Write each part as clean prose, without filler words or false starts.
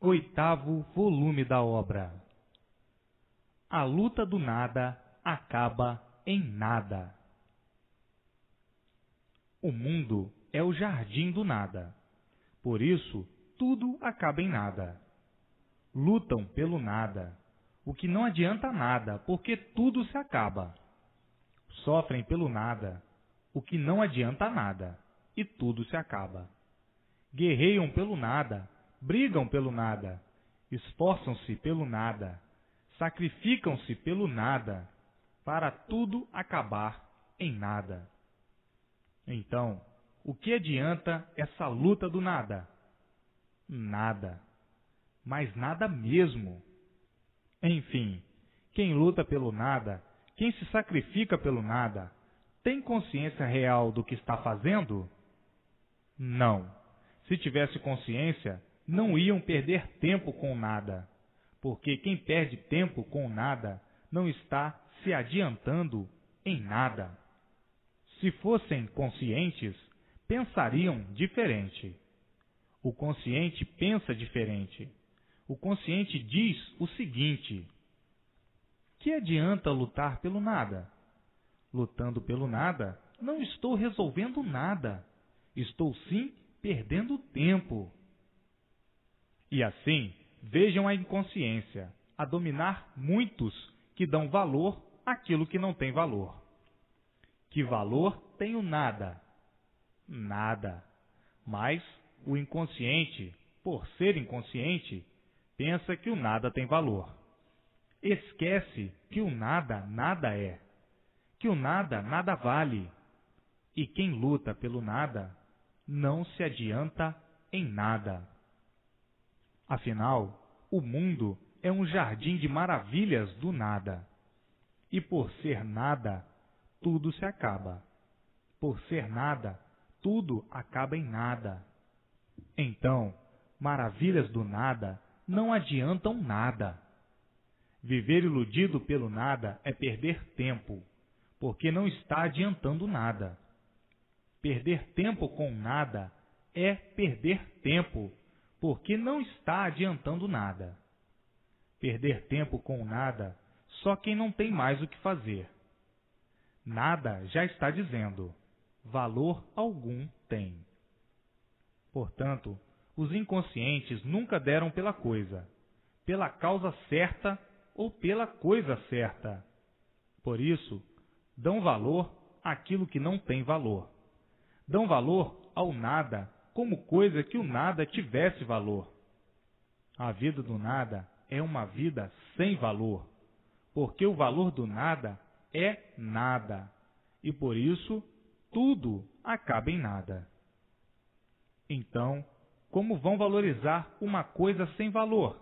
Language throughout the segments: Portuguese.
Oitavo volume da obra. A luta do nada acaba em nada. O mundo é o jardim do nada. Por isso, tudo acaba em nada. Lutam pelo nada, o que não adianta nada, porque tudo se acaba. Sofrem pelo nada, o que não adianta nada, e tudo se acaba. Guerreiam pelo nada, brigam pelo nada, esforçam-se pelo nada, sacrificam-se pelo nada, para tudo acabar em nada. Então, o que adianta essa luta do nada? Nada. Mas nada mesmo. Enfim, quem luta pelo nada, quem se sacrifica pelo nada, tem consciência real do que está fazendo? Não. Se tivesse consciência, não iam perder tempo com nada, porque quem perde tempo com nada não está se adiantando em nada. Se fossem conscientes, pensariam diferente. O consciente pensa diferente. O consciente diz o seguinte: que adianta lutar pelo nada? Lutando pelo nada, não estou resolvendo nada. Estou sim perdendo tempo. E assim, vejam a inconsciência, a dominar muitos que dão valor àquilo que não tem valor. Que valor tem o nada? Nada. Mas o inconsciente, por ser inconsciente, pensa que o nada tem valor. Esquece que o nada nada é, que o nada nada vale. E quem luta pelo nada não se adianta em nada. Afinal, o mundo é um jardim de maravilhas do nada. E por ser nada, tudo se acaba. Por ser nada, tudo acaba em nada. Então, maravilhas do nada não adiantam nada. Viver iludido pelo nada é perder tempo, porque não está adiantando nada. Perder tempo com nada é perder tempo, porque não está adiantando nada. Perder tempo com nada, só quem não tem mais o que fazer. Nada já está dizendo, valor algum tem. Portanto, os inconscientes nunca deram pela coisa, pela causa certa ou pela coisa certa. Por isso, dão valor àquilo que não tem valor. Dão valor ao nada como coisa que o nada tivesse valor. A vida do nada é uma vida sem valor, porque o valor do nada é nada, e por isso tudo acaba em nada. Então, como vão valorizar uma coisa sem valor?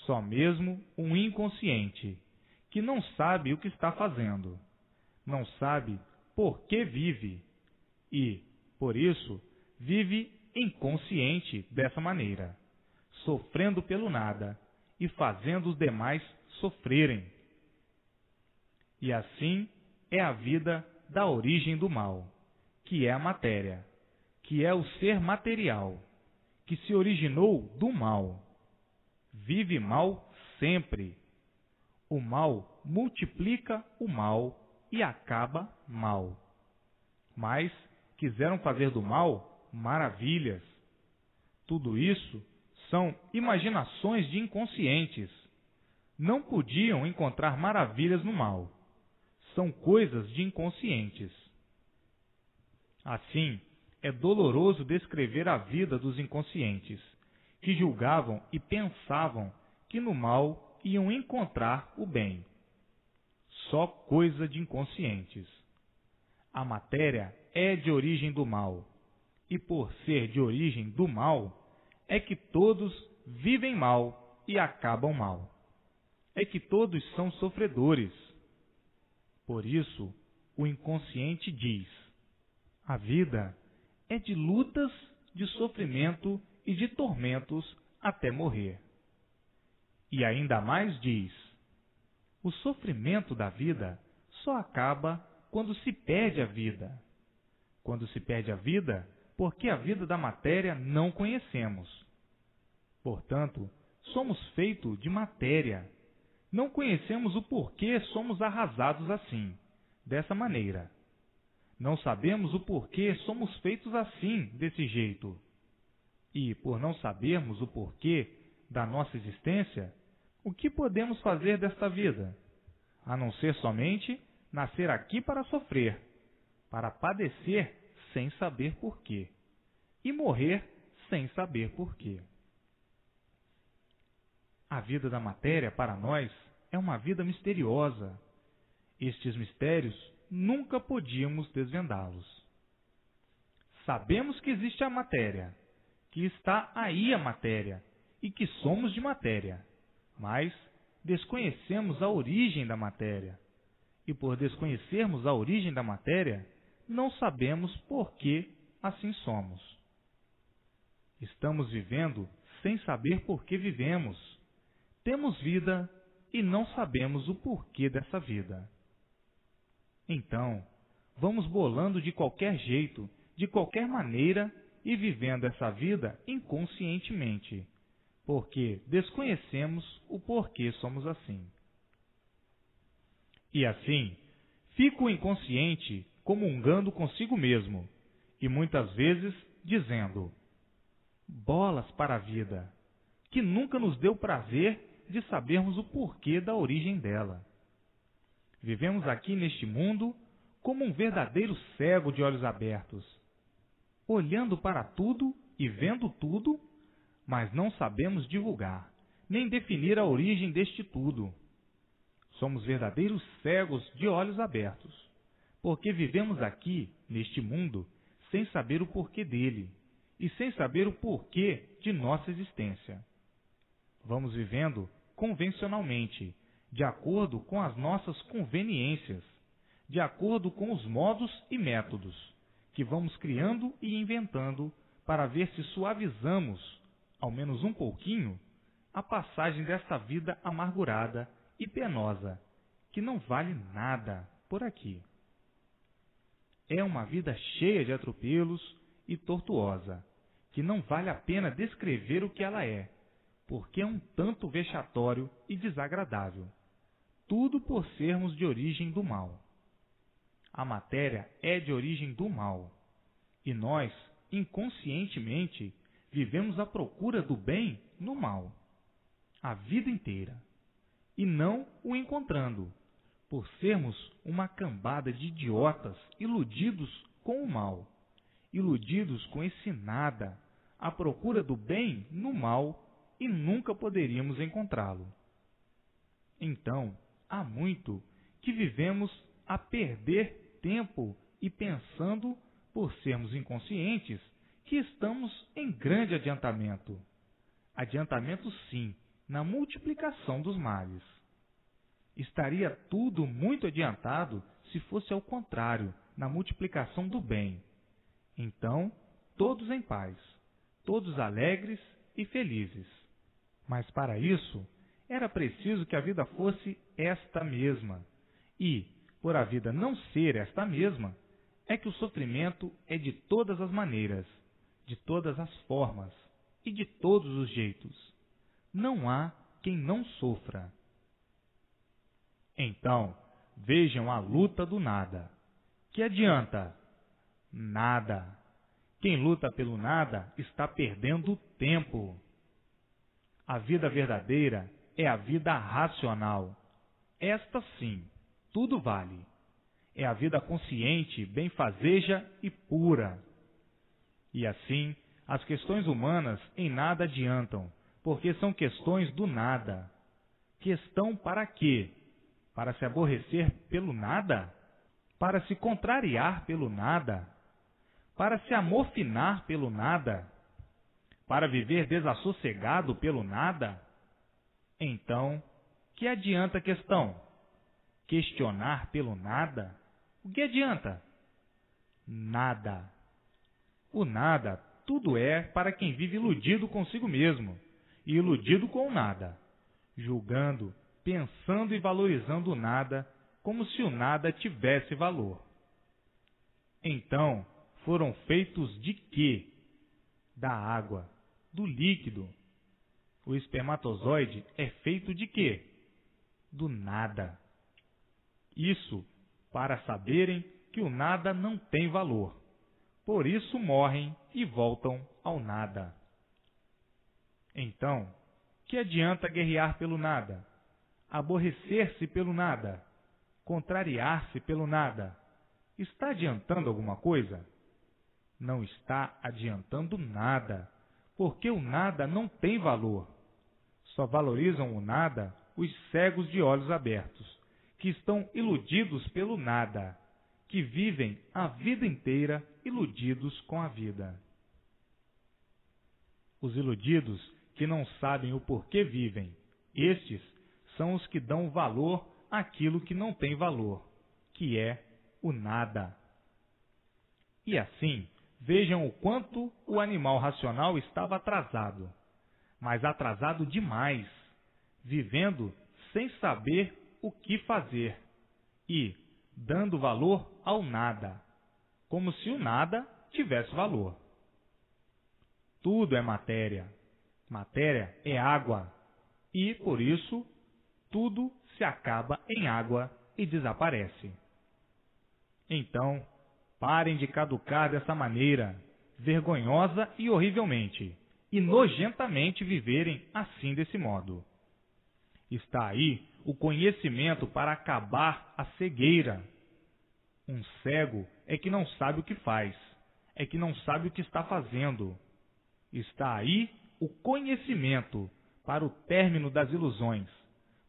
Só mesmo um inconsciente, que não sabe o que está fazendo, não sabe por que vive, e, por isso, vive inconsciente dessa maneira, sofrendo pelo nada e fazendo os demais sofrerem. E assim é a vida da origem do mal, que é a matéria, que é o ser material, que se originou do mal. Vive mal sempre. O mal multiplica o mal e acaba mal. Mas quiseram fazer do mal maravilhas. Tudo isso são imaginações de inconscientes. Não podiam encontrar maravilhas no mal. São coisas de inconscientes. Assim, é doloroso descrever a vida dos inconscientes, que julgavam e pensavam que no mal iam encontrar o bem. Só coisa de inconscientes. A matéria é de origem do mal, e por ser de origem do mal, é que todos vivem mal e acabam mal. É que todos são sofredores. Por isso, o inconsciente diz: a vida é de lutas, de sofrimento e de tormentos até morrer. E ainda mais diz: o sofrimento da vida só acaba quando se perde a vida. Quando se perde a vida, porque a vida da matéria não conhecemos. Portanto, somos feitos de matéria. Não conhecemos o porquê somos arrasados assim, dessa maneira. Não sabemos o porquê somos feitos assim, desse jeito. E, por não sabermos o porquê da nossa existência, o que podemos fazer desta vida? A não ser somente nascer aqui para sofrer, para padecer sem saber porquê, e morrer sem saber porquê. A vida da matéria, para nós, é uma vida misteriosa. Estes mistérios nunca podíamos desvendá-los. Sabemos que existe a matéria, que está aí a matéria, e que somos de matéria, mas desconhecemos a origem da matéria. E por desconhecermos a origem da matéria, não sabemos por que assim somos. Estamos vivendo sem saber por que vivemos. Temos vida e não sabemos o porquê dessa vida. Então, vamos bolando de qualquer jeito, de qualquer maneira e vivendo essa vida inconscientemente, porque desconhecemos o porquê somos assim. E assim, fica o inconsciente comungando consigo mesmo e muitas vezes dizendo: bolas para a vida, que nunca nos deu prazer de sabermos o porquê da origem dela. Vivemos aqui neste mundo como um verdadeiro cego de olhos abertos, olhando para tudo e vendo tudo, mas não sabemos divulgar, nem definir a origem deste tudo. Somos verdadeiros cegos de olhos abertos, porque vivemos aqui, neste mundo, sem saber o porquê dele, e sem saber o porquê de nossa existência. Vamos vivendo convencionalmente, de acordo com as nossas conveniências, de acordo com os modos e métodos que vamos criando e inventando para ver se suavizamos, ao menos um pouquinho, a passagem desta vida amargurada e penosa, que não vale nada por aqui. É uma vida cheia de atropelos e tortuosa, que não vale a pena descrever o que ela é, porque é um tanto vexatório e desagradável. Tudo por sermos de origem do mal. A matéria é de origem do mal, e nós, inconscientemente, vivemos à procura do bem no mal, a vida inteira, e não o encontrando, por sermos uma cambada de idiotas iludidos com o mal, iludidos com esse nada, à procura do bem no mal, e nunca poderíamos encontrá-lo. Então, há muito que vivemos a perder tempo e pensando, por sermos inconscientes, que estamos em grande adiantamento. Adiantamento, sim, na multiplicação dos males. Estaria tudo muito adiantado se fosse ao contrário, na multiplicação do bem. Então, todos em paz, todos alegres e felizes. Mas para isso, era preciso que a vida fosse esta mesma. E, por a vida não ser esta mesma, é que o sofrimento é de todas as maneiras, de todas as formas e de todos os jeitos. Não há quem não sofra. Então, vejam a luta do nada. Que adianta? Nada. Quem luta pelo nada está perdendo tempo. A vida verdadeira é a vida racional. Esta sim, tudo vale. É a vida consciente, benfazeja e pura. E assim, as questões humanas em nada adiantam, porque são questões do nada. Questão para quê? Para se aborrecer pelo nada? Para se contrariar pelo nada? Para se amofinar pelo nada? Para viver desassossegado pelo nada? Então, que adianta a questão? Questionar pelo nada? O que adianta? Nada. O nada, tudo é para quem vive iludido consigo mesmo e iludido com o nada, julgando, pensando e valorizando o nada como se o nada tivesse valor. Então, foram feitos de quê? Da água, do líquido. O espermatozoide é feito de quê? Do nada. Isso para saberem que o nada não tem valor. Por isso morrem e voltam ao nada. Então, que adianta guerrear pelo nada? Aborrecer-se pelo nada? Contrariar-se pelo nada? Está adiantando alguma coisa? Não está adiantando nada, porque o nada não tem valor. Só valorizam o nada os cegos de olhos abertos, que estão iludidos pelo nada, que vivem a vida inteira iludidos com a vida. Os iludidos que não sabem o porquê vivem, estes são os que dão valor àquilo que não tem valor, que é o nada. E assim, vejam o quanto o animal racional estava atrasado, mas atrasado demais, vivendo sem saber o que fazer e dando valor ao nada, como se o nada tivesse valor. Tudo é matéria. Matéria é água e, por isso, tudo se acaba em água e desaparece. Então, parem de caducar dessa maneira, vergonhosa e horrivelmente, e nojentamente viverem assim desse modo. Está aí o conhecimento para acabar a cegueira. Um cego é que não sabe o que faz, é que não sabe o que está fazendo. Está aí o conhecimento para o término das ilusões,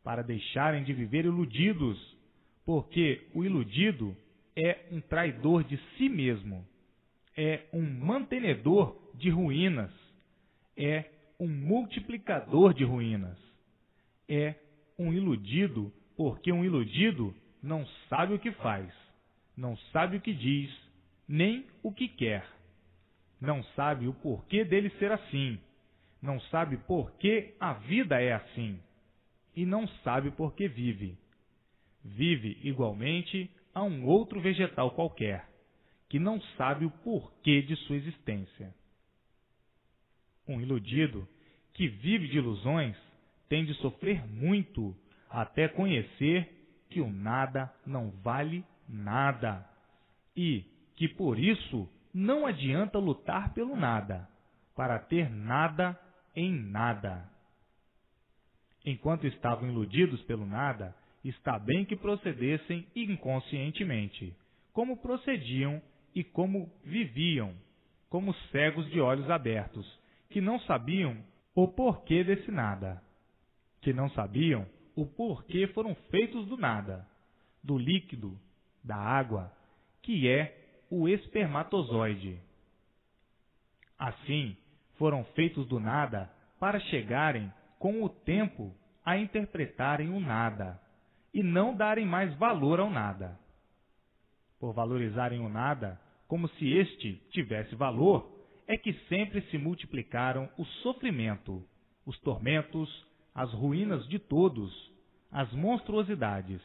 para deixarem de viver iludidos, porque o iludido é um traidor de si mesmo, é um mantenedor de ruínas, é um multiplicador de ruínas, é um iludido porque um iludido não sabe o que faz, não sabe o que diz, nem o que quer, não sabe o porquê dele ser assim, não sabe por que a vida é assim, e não sabe por que vive. Vive igualmente a um outro vegetal qualquer, que não sabe o porquê de sua existência. Um iludido que vive de ilusões tem de sofrer muito até conhecer que o nada não vale nada e que por isso não adianta lutar pelo nada, para ter nada em nada. Enquanto estavam iludidos pelo nada, está bem que procedessem inconscientemente, como procediam e como viviam, como cegos de olhos abertos, que não sabiam o porquê desse nada, que não sabiam o porquê foram feitos do nada, do líquido, da água, que é o espermatozoide. Assim, foram feitos do nada para chegarem com o tempo a interpretarem o nada e não darem mais valor ao nada. Por valorizarem o nada como se este tivesse valor, é que sempre se multiplicaram o sofrimento, os tormentos, as ruínas de todos, as monstruosidades,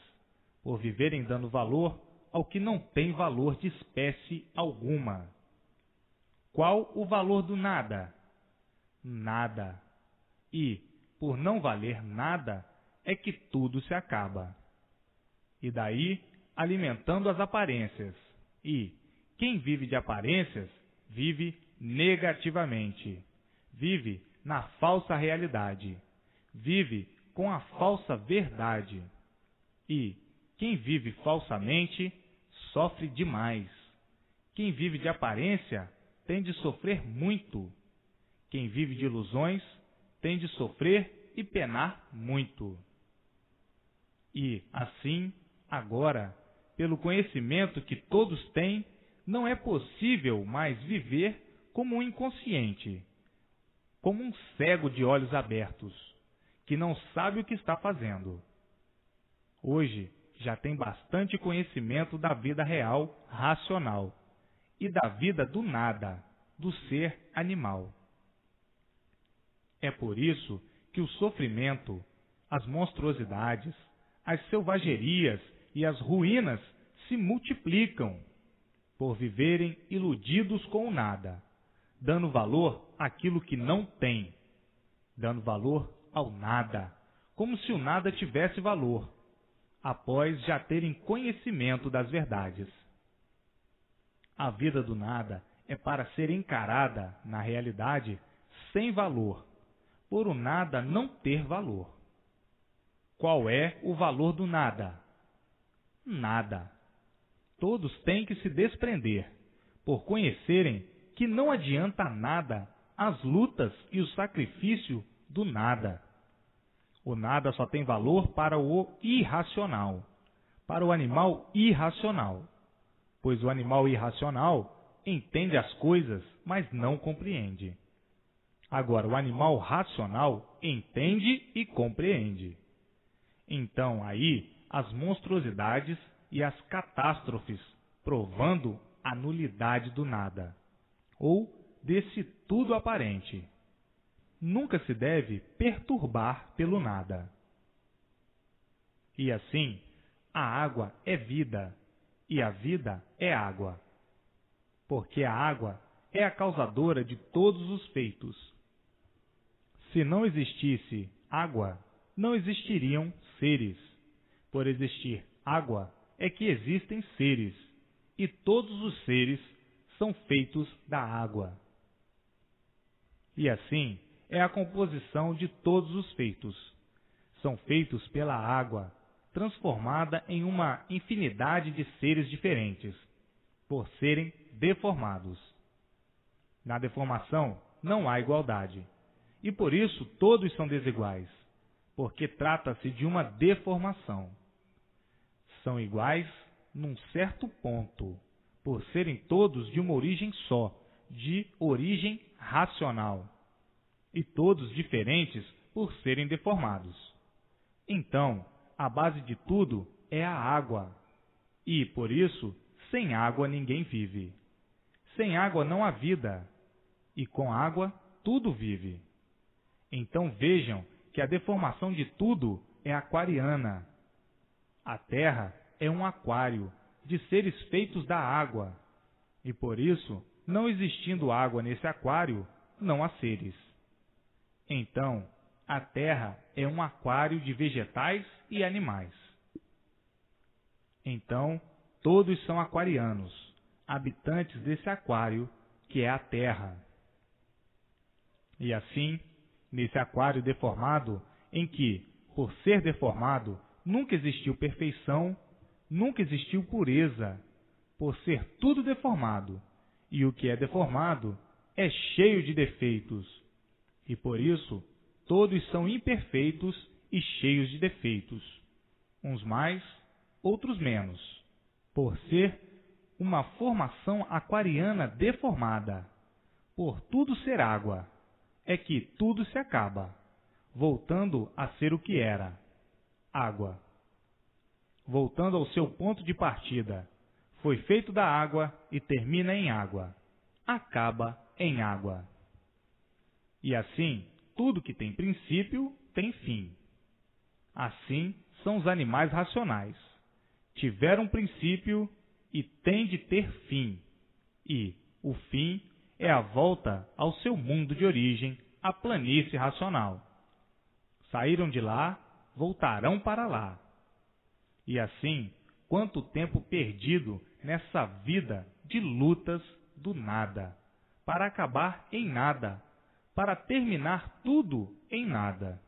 por viverem dando valor ao que não tem valor de espécie alguma. Qual o valor do nada? Nada. E, por não valer nada, é que tudo se acaba. E daí, alimentando as aparências. E quem vive de aparências, vive negativamente. Vive na falsa realidade. Vive com a falsa verdade. E quem vive falsamente, sofre demais. Quem vive de aparência, tem de sofrer muito. Quem vive de ilusões, tem de sofrer e penar muito. E, assim, agora, pelo conhecimento que todos têm, não é possível mais viver como um inconsciente, como um cego de olhos abertos, que não sabe o que está fazendo. Hoje, já tem bastante conhecimento da vida real, racional, e da vida do nada, do ser animal. É por isso que o sofrimento, as monstruosidades, as selvagerias e as ruínas se multiplicam, por viverem iludidos com o nada, dando valor àquilo que não tem. dando valor ao nada, como se o nada tivesse valor, após já terem conhecimento das verdades. A vida do nada é para ser encarada, na realidade, sem valor, por o nada não ter valor. Qual é o valor do nada? Nada. Todos têm que se desprender, por conhecerem que não adianta nada as lutas e o sacrifício do nada. O nada só tem valor para o irracional, para o animal irracional, pois o animal irracional entende as coisas, mas não compreende. Agora, o animal racional entende e compreende. Então, aí, as monstruosidades e as catástrofes, provando a nulidade do nada, ou desse tudo aparente. Nunca se deve perturbar pelo nada. E assim, a água é vida, e a vida é água. Porque a água é a causadora de todos os feitos. Se não existisse água, não existiriam seres. Por existir água é que existem seres, e todos os seres são feitos da água. E assim é a composição de todos os feitos. São feitos pela água, transformada em uma infinidade de seres diferentes, por serem deformados. Na deformação não há igualdade, e por isso todos são desiguais, porque trata-se de uma deformação. São iguais num certo ponto, por serem todos de uma origem só, de origem racional, e todos diferentes por serem deformados. Então, a base de tudo é a água, e, por isso, sem água ninguém vive. Sem água não há vida, e com água tudo vive. Então vejam que a deformação de tudo é aquariana. A Terra é um aquário de seres feitos da água, e por isso, não existindo água nesse aquário, não há seres. Então, a Terra é um aquário de vegetais e animais. Então, todos são aquarianos, habitantes desse aquário que é a Terra. E assim, nesse aquário deformado, em que, por ser deformado, nunca existiu perfeição, nunca existiu pureza, por ser tudo deformado, e o que é deformado é cheio de defeitos, e por isso todos são imperfeitos e cheios de defeitos, uns mais, outros menos, por ser uma formação aquariana deformada. Por tudo ser água, é que tudo se acaba, voltando a ser o que era, água. Voltando ao seu ponto de partida, foi feito da água e termina em água, acaba em água. E assim, tudo que tem princípio tem fim. Assim são os animais racionais. Tiveram princípio e têm de ter fim. E o fim é a volta ao seu mundo de origem, a planície racional. Saíram de lá, voltarão para lá. E assim, quanto tempo perdido nessa vida de lutas do nada, para acabar em nada, para terminar tudo em nada.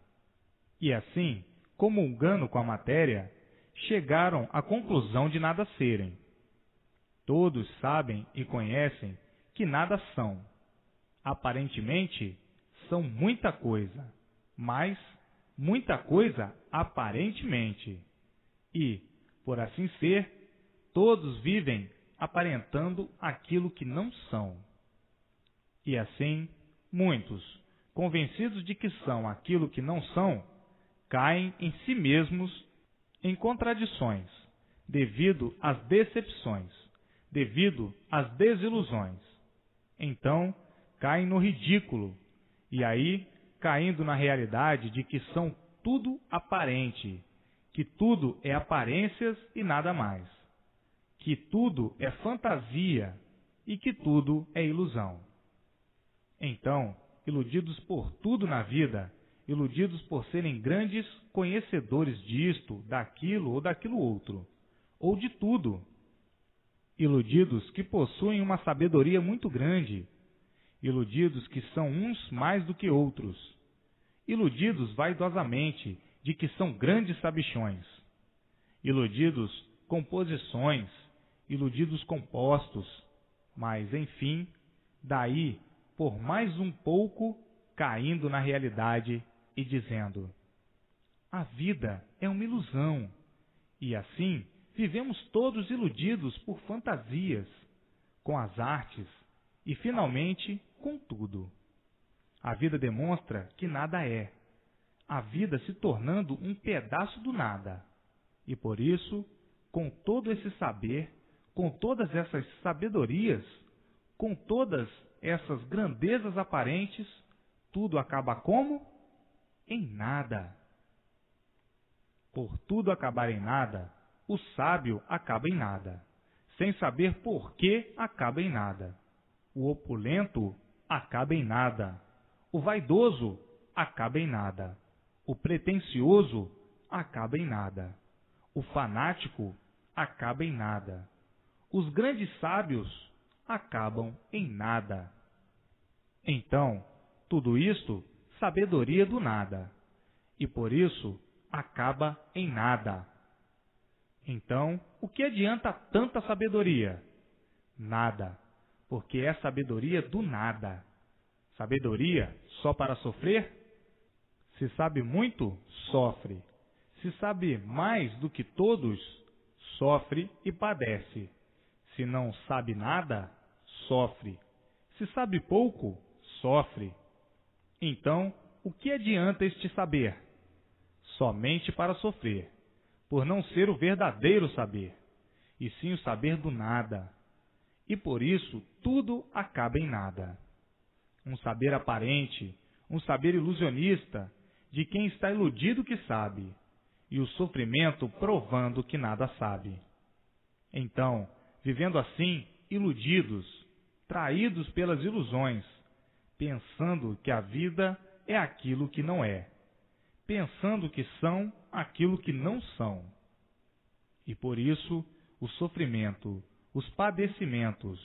E assim, comungando com a matéria, chegaram à conclusão de nada serem. Todos sabem e conhecem que nada são. Aparentemente, são muita coisa, mas muita coisa aparentemente. E, por assim ser, todos vivem aparentando aquilo que não são. E assim, muitos, convencidos de que são aquilo que não são, caem em si mesmos em contradições, devido às decepções, devido às desilusões. Então, caem no ridículo, e aí, caindo na realidade de que são tudo aparente, que tudo é aparências e nada mais, que tudo é fantasia e que tudo é ilusão. Então, iludidos por tudo na vida, iludidos por serem grandes conhecedores disto, daquilo ou daquilo outro, ou de tudo. Iludidos que possuem uma sabedoria muito grande, iludidos que são uns mais do que outros, iludidos vaidosamente de que são grandes sabichões, iludidos com posições, iludidos com postos, mas, enfim, daí, por mais um pouco, caindo na realidade e dizendo: a vida é uma ilusão, e assim vivemos todos iludidos por fantasias, com as artes e, finalmente, com tudo. A vida demonstra que nada é, a vida se tornando um pedaço do nada. E por isso, com todo esse saber, com todas essas sabedorias, com todas essas grandezas aparentes, tudo acaba como? Em nada. Por tudo acabar em nada, o sábio acaba em nada, sem saber por que acaba em nada. O opulento acaba em nada. O vaidoso acaba em nada. O pretensioso acaba em nada. O fanático acaba em nada. Os grandes sábios acabam em nada. Então, tudo isto, sabedoria do nada, e por isso acaba em nada. Então, o que adianta tanta sabedoria? Nada, porque é sabedoria do nada. Sabedoria só para sofrer? Se sabe muito, sofre. Se sabe mais do que todos, sofre e padece. Se não sabe nada, sofre. Se sabe pouco, sofre. Então, o que adianta este saber? Somente para sofrer, por não ser o verdadeiro saber, e sim o saber do nada. E por isso tudo acaba em nada. Um saber aparente, um saber ilusionista, de quem está iludido que sabe, e o sofrimento provando que nada sabe. Então, vivendo assim, iludidos, traídos pelas ilusões, pensando que a vida é aquilo que não é, pensando que são aquilo que não são. E por isso, o sofrimento, os padecimentos,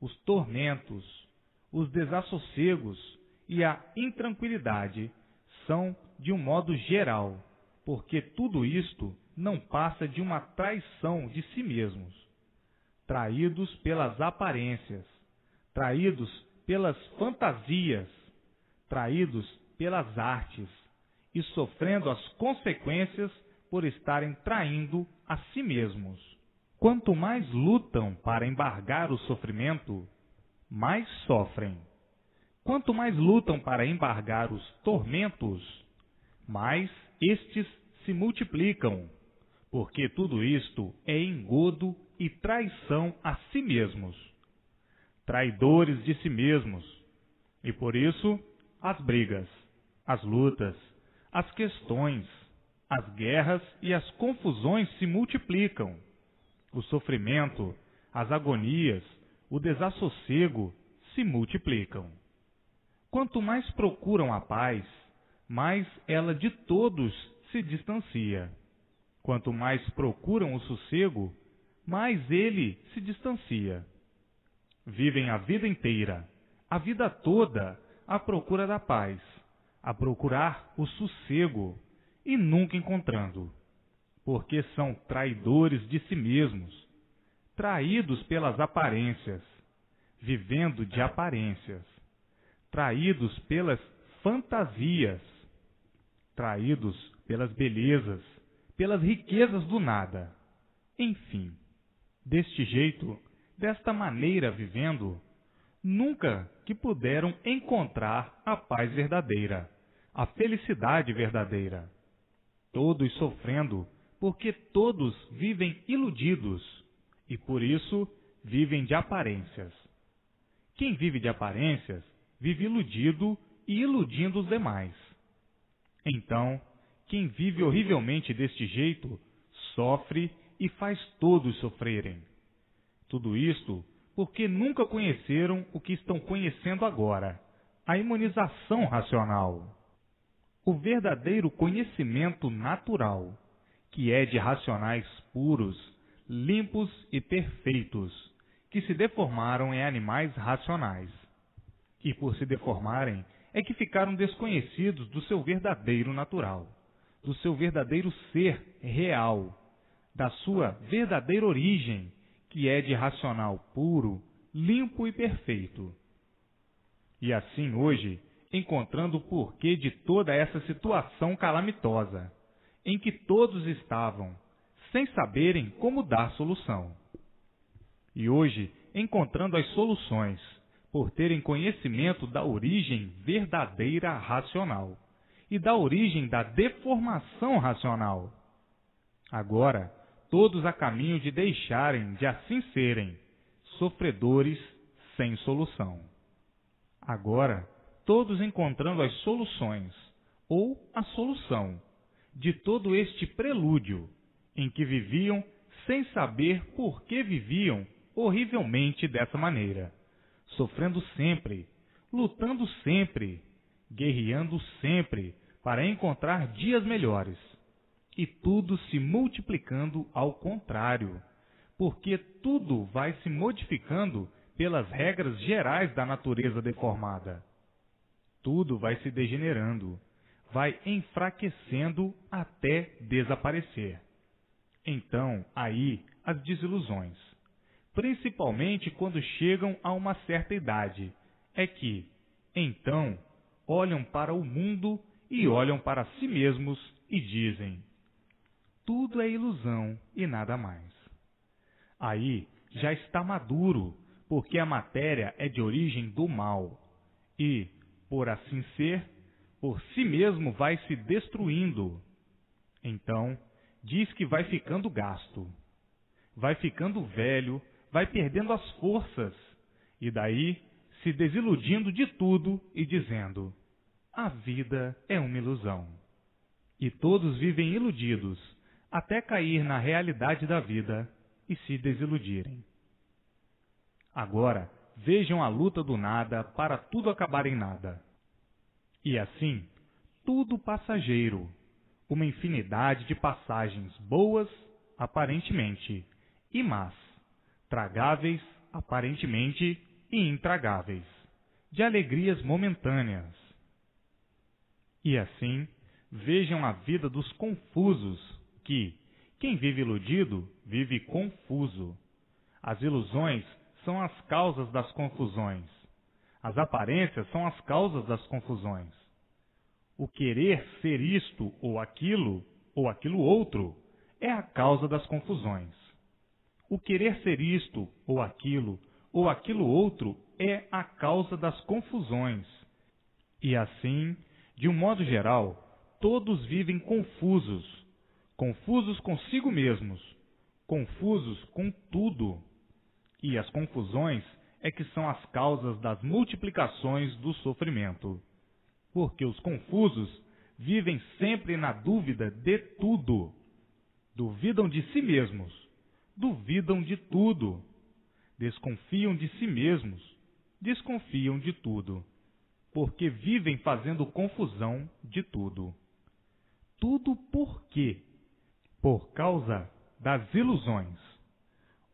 os tormentos, os desassossegos e a intranquilidade são de um modo geral, porque tudo isto não passa de uma traição de si mesmos, traídos pelas aparências, traídos pelas fantasias, traídos pelas artes e sofrendo as consequências por estarem traindo a si mesmos. Quanto mais lutam para embargar o sofrimento, mais sofrem. Quanto mais lutam para embargar os tormentos, mais estes se multiplicam, porque tudo isto é engodo e traição a si mesmos, traidores de si mesmos, e por isso as brigas, as lutas, as questões, as guerras e as confusões se multiplicam, o sofrimento, as agonias, o desassossego se multiplicam. Quanto mais procuram a paz, mais ela de todos se distancia. Quanto mais procuram o sossego, mais ele se distancia. Vivem a vida inteira, a vida toda, à procura da paz, a procurar o sossego, e nunca encontrando, porque são traidores de si mesmos, traídos pelas aparências, vivendo de aparências, traídos pelas fantasias, traídos pelas belezas, pelas riquezas do nada. Enfim, deste jeito, desta maneira vivendo, nunca que puderam encontrar a paz verdadeira, a felicidade verdadeira. Todos sofrendo, porque todos vivem iludidos, e por isso vivem de aparências. Quem vive de aparências, vive iludido e iludindo os demais. Então, quem vive horrivelmente deste jeito, sofre e faz todos sofrerem. Tudo isto porque nunca conheceram o que estão conhecendo agora, a imunização racional. o verdadeiro conhecimento natural, que é de racionais puros, limpos e perfeitos, que se deformaram em animais racionais. E por se deformarem, é que ficaram desconhecidos do seu verdadeiro natural, do seu verdadeiro ser real, da sua verdadeira origem, que é de racional puro, limpo e perfeito. E assim hoje, encontrando o porquê de toda essa situação calamitosa, em que todos estavam, sem saberem como dar solução. E hoje, encontrando as soluções, por terem conhecimento da origem verdadeira racional e da origem da deformação racional. Agora, todos a caminho de deixarem de assim serem sofredores sem solução. Agora, todos encontrando as soluções, ou a solução, de todo este prelúdio, em que viviam sem saber por que viviam horrivelmente dessa maneira, sofrendo sempre, lutando sempre, guerreando sempre para encontrar dias melhores, e tudo se multiplicando ao contrário, porque tudo vai se modificando pelas regras gerais da natureza deformada. Tudo vai se degenerando, vai enfraquecendo até desaparecer. Então, aí, as desilusões, principalmente quando chegam a uma certa idade, é que, então, olham para o mundo e olham para si mesmos e dizem: tudo é ilusão e nada mais. Aí já está maduro, porque a matéria é de origem do mal e, por assim ser, por si mesmo vai se destruindo. Então, diz que vai ficando gasto, vai ficando velho, vai perdendo as forças, e daí se desiludindo de tudo e dizendo: a vida é uma ilusão. E todos vivem iludidos, até cair na realidade da vida e se desiludirem. Agora, vejam a luta do nada para tudo acabar em nada. E assim, tudo passageiro, uma infinidade de passagens boas, aparentemente, e más, tragáveis, aparentemente, e intragáveis, de alegrias momentâneas. E assim, vejam a vida dos confusos, que, quem vive iludido, vive confuso. As ilusões são as causas das confusões. As aparências são as causas das confusões. O querer ser isto ou aquilo outro, é a causa das confusões. O querer ser isto ou aquilo outro, é a causa das confusões. E assim, de um modo geral, todos vivem confusos, confusos consigo mesmos, confusos com tudo. E as confusões é que são as causas das multiplicações do sofrimento. Porque os confusos vivem sempre na dúvida de tudo. Duvidam de si mesmos, duvidam de tudo. Desconfiam de si mesmos, desconfiam de tudo. Porque vivem fazendo confusão de tudo. Tudo por quê? Por causa das ilusões.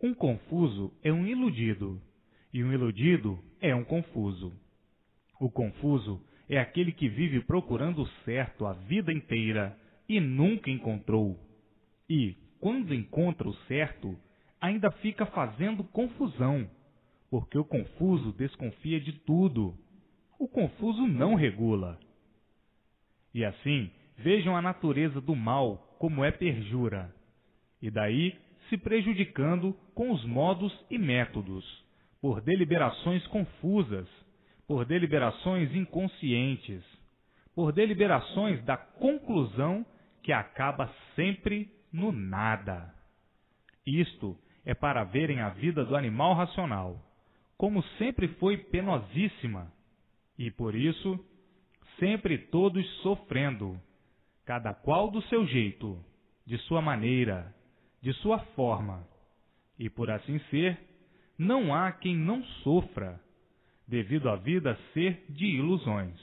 Um confuso é um iludido, e um iludido é um confuso. O confuso é aquele que vive procurando o certo a vida inteira e nunca encontrou. E, quando encontra o certo, ainda fica fazendo confusão, porque o confuso desconfia de tudo. O confuso não regula. E assim, vejam a natureza do mal como é perjura, e daí se prejudicando com os modos e métodos, por deliberações confusas, por deliberações inconscientes, por deliberações da conclusão que acaba sempre no nada. Isto é para verem a vida do animal racional, como sempre foi penosíssima, e por isso, sempre todos sofrendo, cada qual do seu jeito, de sua maneira, de sua forma, e por assim ser, não há quem não sofra, devido à vida ser de ilusões,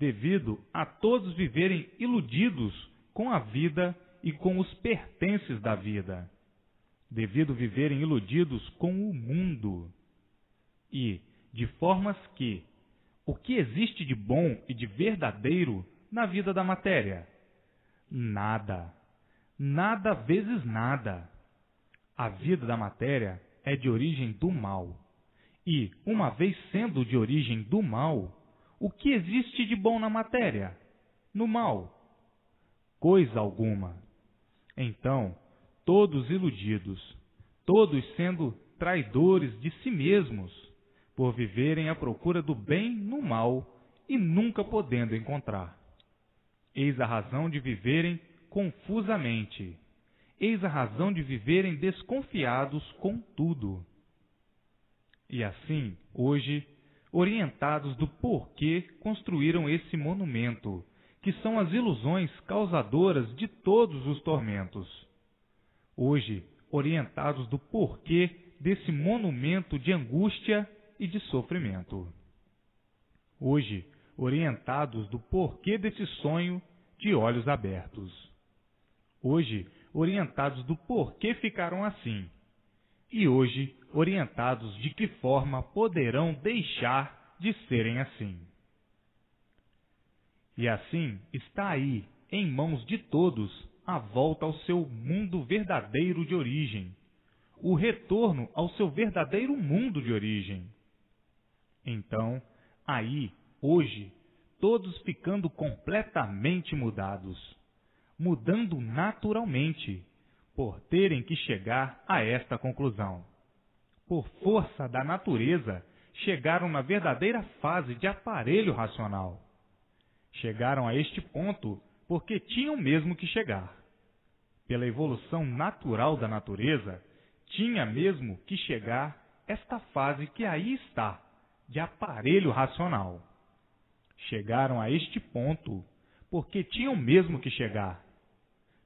devido a todos viverem iludidos com a vida e com os pertences da vida, devido viverem iludidos com o mundo, e de formas que o que existe de bom e de verdadeiro na vida da matéria? Nada. Nada vezes nada. A vida da matéria é de origem do mal. E, uma vez sendo de origem do mal, o que existe de bom na matéria? No mal? Coisa alguma. Então, todos iludidos, todos sendo traidores de si mesmos, por viverem à procura do bem no mal e nunca podendo encontrar. Eis a razão de viverem confusamente. Eis a razão de viverem desconfiados com tudo. E assim, hoje, orientados do porquê construíram esse monumento, que são as ilusões causadoras de todos os tormentos. Hoje, orientados do porquê desse monumento de angústia e de sofrimento. Hoje, orientados do porquê desse sonho de olhos abertos. Hoje, orientados do porquê ficaram assim. E hoje, orientados de que forma poderão deixar de serem assim. E assim está aí, em mãos de todos, a volta ao seu mundo verdadeiro de origem, o retorno ao seu verdadeiro mundo de origem. Então, aí, hoje, todos ficando completamente mudados, mudando naturalmente, por terem que chegar a esta conclusão. Por força da natureza, chegaram na verdadeira fase de aparelho racional. Chegaram a este ponto porque tinham mesmo que chegar. Pela evolução natural da natureza, tinha mesmo que chegar esta fase que aí está, de aparelho racional. Chegaram a este ponto porque tinham mesmo que chegar.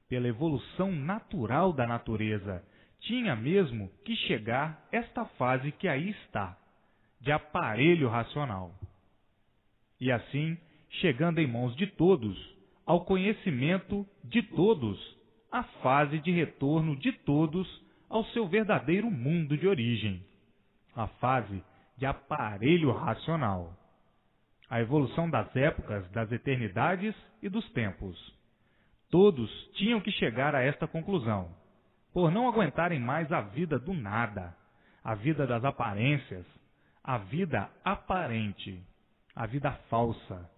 Pela evolução natural da natureza, tinha mesmo que chegar esta fase que aí está, de aparelho racional. E assim, chegando em mãos de todos, ao conhecimento de todos, a fase de retorno de todos ao seu verdadeiro mundo de origem, a fase de aparelho racional. A evolução das épocas, das eternidades e dos tempos. Todos tinham que chegar a esta conclusão, por não aguentarem mais a vida do nada, a vida das aparências, a vida aparente, a vida falsa.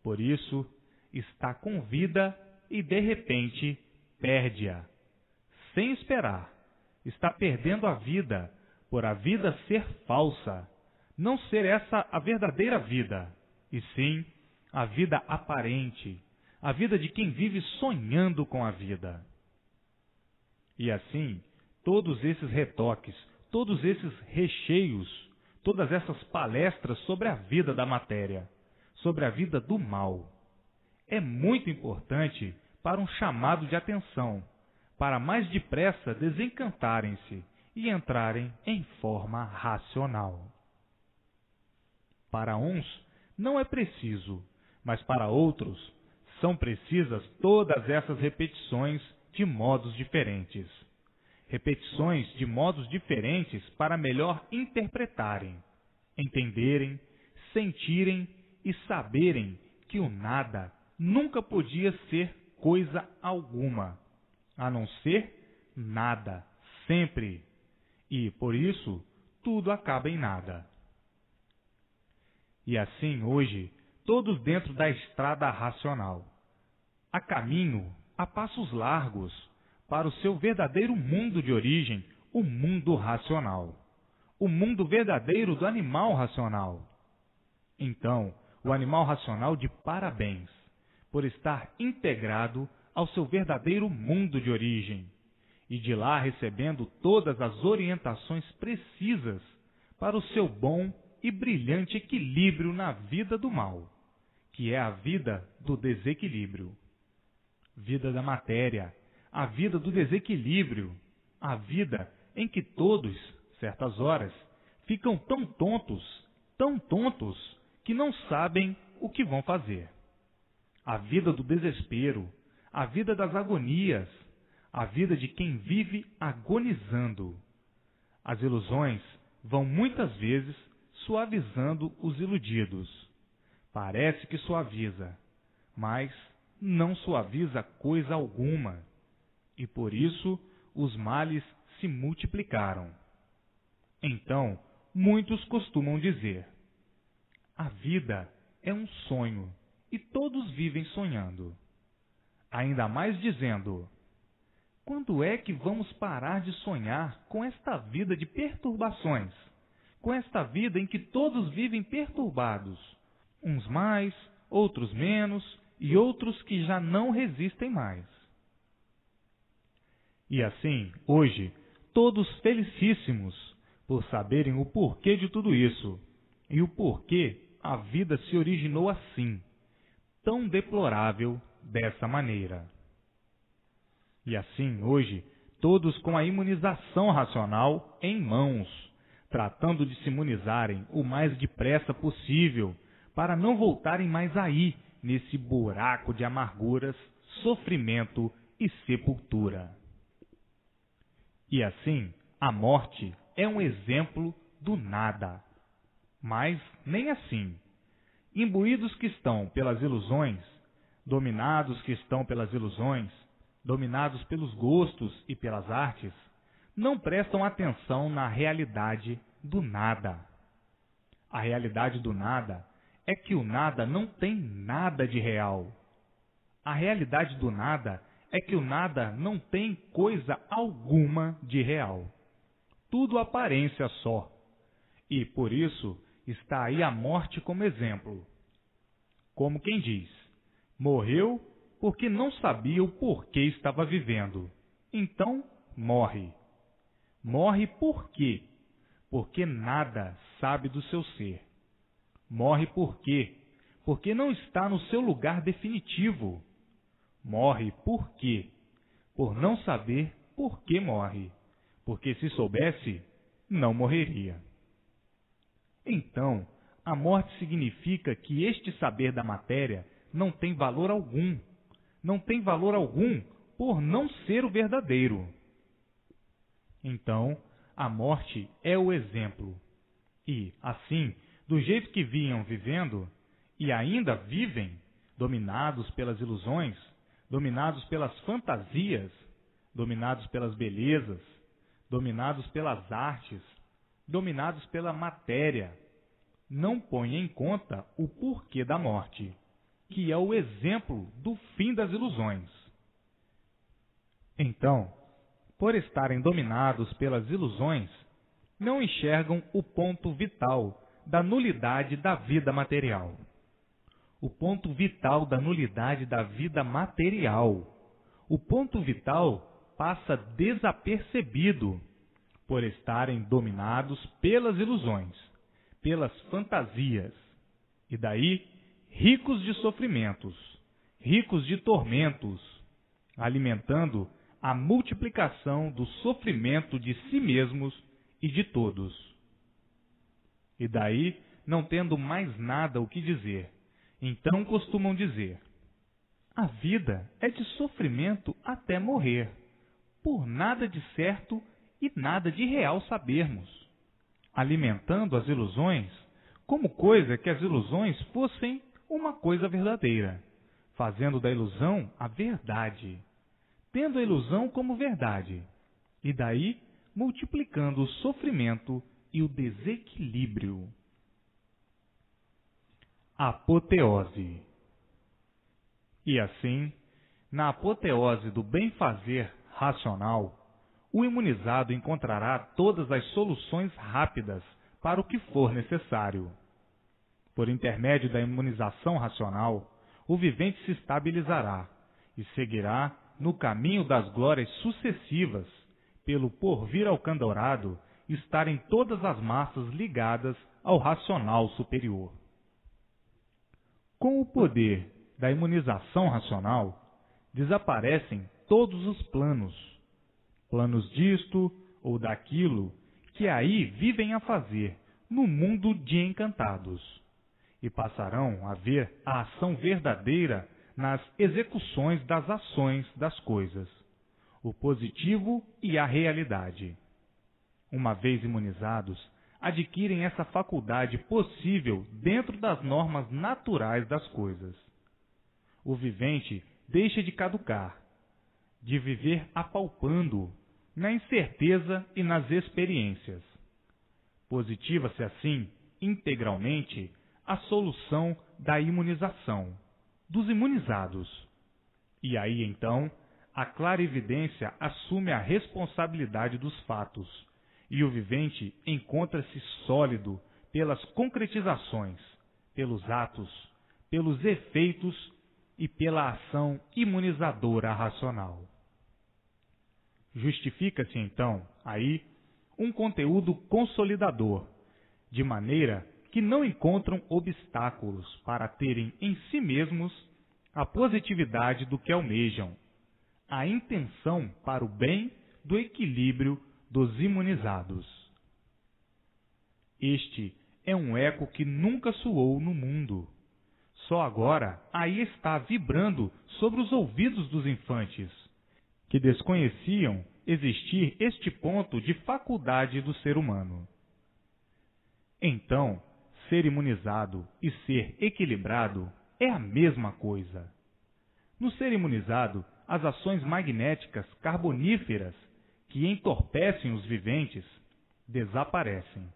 Por isso, está com vida e, de repente, perde-a. Sem esperar, está perdendo a vida, por a vida ser falsa, não ser essa a verdadeira vida, e sim a vida aparente, a vida de quem vive sonhando com a vida. E assim, todos esses retoques, todos esses recheios, todas essas palestras sobre a vida da matéria, sobre a vida do mal, é muito importante para um chamado de atenção, para mais depressa desencantarem-se e entrarem em forma racional. Para uns não é preciso, mas para outros são precisas todas essas repetições de modos diferentes. Repetições de modos diferentes para melhor interpretarem, entenderem, sentirem e saberem que o nada nunca podia ser coisa alguma, a não ser nada, sempre. E, por isso, tudo acaba em nada. E assim, hoje, todos dentro da estrada racional, a caminho, a passos largos, para o seu verdadeiro mundo de origem, o mundo racional, o mundo verdadeiro do animal racional. Então, o animal racional de parabéns, por estar integrado ao seu verdadeiro mundo de origem, e de lá recebendo todas as orientações precisas para o seu bom e brilhante equilíbrio na vida do mal, que é a vida do desequilíbrio. Vida da matéria, a vida do desequilíbrio, a vida em que todos, certas horas, ficam tão tontos, que não sabem o que vão fazer. a vida do desespero, a vida das agonias, a vida de quem vive agonizando. As ilusões vão muitas vezes suavizando os iludidos. Parece que suaviza, mas não suaviza coisa alguma, e por isso os males se multiplicaram. Então, muitos costumam dizer: a vida é um sonho e todos vivem sonhando. Ainda mais dizendo: quando é que vamos parar de sonhar com esta vida de perturbações, com esta vida em que todos vivem perturbados, uns mais, outros menos, e outros que já não resistem mais. E assim, hoje, todos felicíssimos por saberem o porquê de tudo isso, e o porquê a vida se originou assim, tão deplorável dessa maneira. E assim, hoje, todos com a imunização racional em mãos, tratando de se imunizarem o mais depressa possível, para não voltarem mais aí, nesse buraco de amarguras, sofrimento e sepultura. E assim, a morte é um exemplo do nada. Mas nem assim. Imbuídos que estão pelas ilusões, dominados que estão pelas ilusões, dominados pelos gostos e pelas artes, não prestam atenção na realidade do nada. A realidade do nada é que o nada não tem nada de real. A realidade do nada é que o nada não tem coisa alguma de real. Tudo aparência só. E, por isso, está aí a morte como exemplo. Como quem diz: morreu porque não sabia o porquê estava vivendo. Então, morre. Morre por quê? Porque nada sabe do seu ser. Morre por quê? Porque não está no seu lugar definitivo. Morre por quê? Por não saber por que morre. Porque se soubesse, não morreria. Então, a morte significa que este saber da matéria não tem valor algum. Não tem valor algum por não ser o verdadeiro. Então, a morte é o exemplo. E, assim, do jeito que vinham vivendo, e ainda vivem, dominados pelas ilusões, dominados pelas fantasias, dominados pelas belezas, dominados pelas artes, dominados pela matéria, não põem em conta o porquê da morte, que é o exemplo do fim das ilusões. Então, por estarem dominados pelas ilusões, não enxergam o ponto vital da nulidade da vida material. O ponto vital da nulidade da vida material. O ponto vital passa desapercebido por estarem dominados pelas ilusões, pelas fantasias, e daí ricos de sofrimentos, ricos de tormentos, alimentando a multiplicação do sofrimento de si mesmos e de todos. E daí, não tendo mais nada o que dizer, então costumam dizer: a vida é de sofrimento até morrer, por nada de certo e nada de real sabermos, alimentando as ilusões como coisa que as ilusões fossem uma coisa verdadeira, fazendo da ilusão a verdade, tendo a ilusão como verdade, e daí multiplicando o sofrimento e o desequilíbrio. Apoteose. E assim, na apoteose do bem-fazer racional, o imunizado encontrará todas as soluções rápidas para o que for necessário. Por intermédio da imunização racional, o vivente se estabilizará e seguirá no caminho das glórias sucessivas, pelo porvir alcandourado estarem todas as massas ligadas ao racional superior. Com o poder da imunização racional, desaparecem todos os planos disto ou daquilo que aí vivem a fazer no mundo de encantados, e passarão a ver a ação verdadeira nas execuções das ações das coisas, o positivo e a realidade. Uma vez imunizados, adquirem essa faculdade possível dentro das normas naturais das coisas. O vivente deixa de caducar, de viver apalpando na incerteza e nas experiências. Positiva-se assim, integralmente, a solução da imunização, dos imunizados. E aí, então, a clarividência assume a responsabilidade dos fatos, e o vivente encontra-se sólido pelas concretizações, pelos atos, pelos efeitos e pela ação imunizadora racional. Justifica-se, então, aí, um conteúdo consolidador, de maneira que não encontram obstáculos para terem em si mesmos a positividade do que almejam, a intenção para o bem do equilíbrio dos imunizados. Este é um eco que nunca soou no mundo. Só agora aí está vibrando sobre os ouvidos dos infantes, que desconheciam existir este ponto de faculdade do ser humano. Então, ser imunizado e ser equilibrado é a mesma coisa. No ser imunizado, as ações magnéticas carboníferas que entorpecem os viventes desaparecem,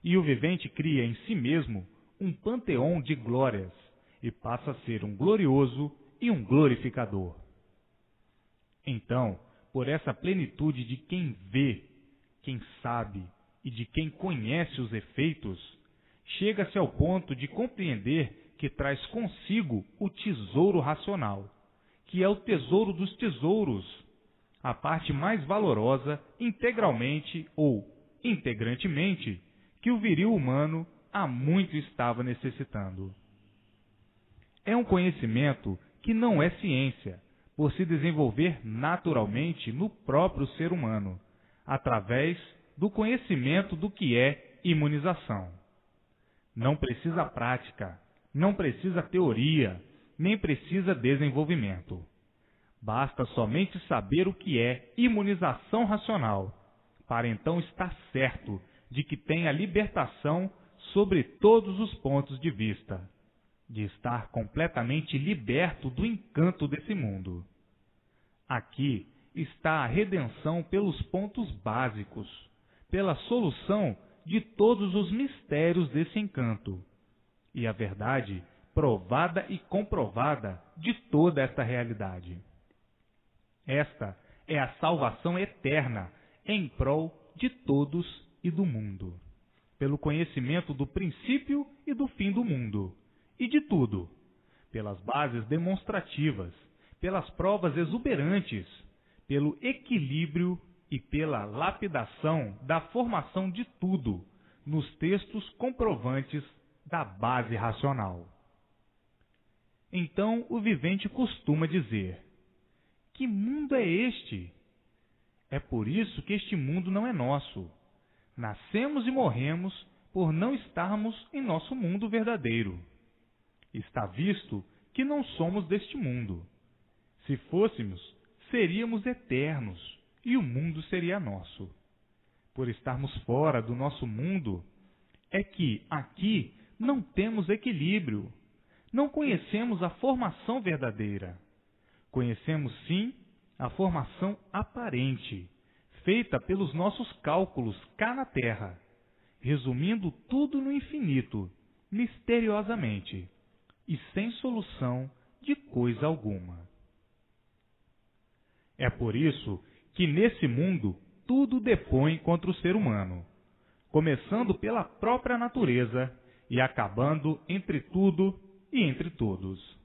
e o vivente cria em si mesmo um panteão de glórias e passa a ser um glorioso e um glorificador. Então, por essa plenitude de quem vê, quem sabe e de quem conhece os efeitos, chega-se ao ponto de compreender que traz consigo o tesouro racional, que é o tesouro dos tesouros, a parte mais valorosa integralmente ou integrantemente que o viril humano há muito estava necessitando. É um conhecimento que não é ciência, por se desenvolver naturalmente no próprio ser humano, através do conhecimento do que é imunização. Não precisa prática, não precisa teoria, nem precisa desenvolvimento. Basta somente saber o que é imunização racional, para então estar certo de que tem a libertação sobre todos os pontos de vista, de estar completamente liberto do encanto desse mundo. Aqui está a redenção pelos pontos básicos, pela solução de todos os mistérios desse encanto, e a verdade provada e comprovada de toda esta realidade. Esta é a salvação eterna em prol de todos e do mundo, pelo conhecimento do princípio e do fim do mundo, e de tudo, pelas bases demonstrativas, pelas provas exuberantes, pelo equilíbrio e pela lapidação da formação de tudo nos textos comprovantes da base racional. Então o vivente costuma dizer: que mundo é este? É por isso que este mundo não é nosso. Nascemos e morremos por não estarmos em nosso mundo verdadeiro. Está visto que não somos deste mundo. Se fôssemos, seríamos eternos e o mundo seria nosso. Por estarmos fora do nosso mundo, é que aqui não temos equilíbrio. Não conhecemos a formação verdadeira. Conhecemos, sim, a formação aparente, feita pelos nossos cálculos cá na Terra, resumindo tudo no infinito, misteriosamente, e sem solução de coisa alguma. É por isso que nesse mundo tudo depõe contra o ser humano, começando pela própria natureza e acabando entre tudo e entre todos.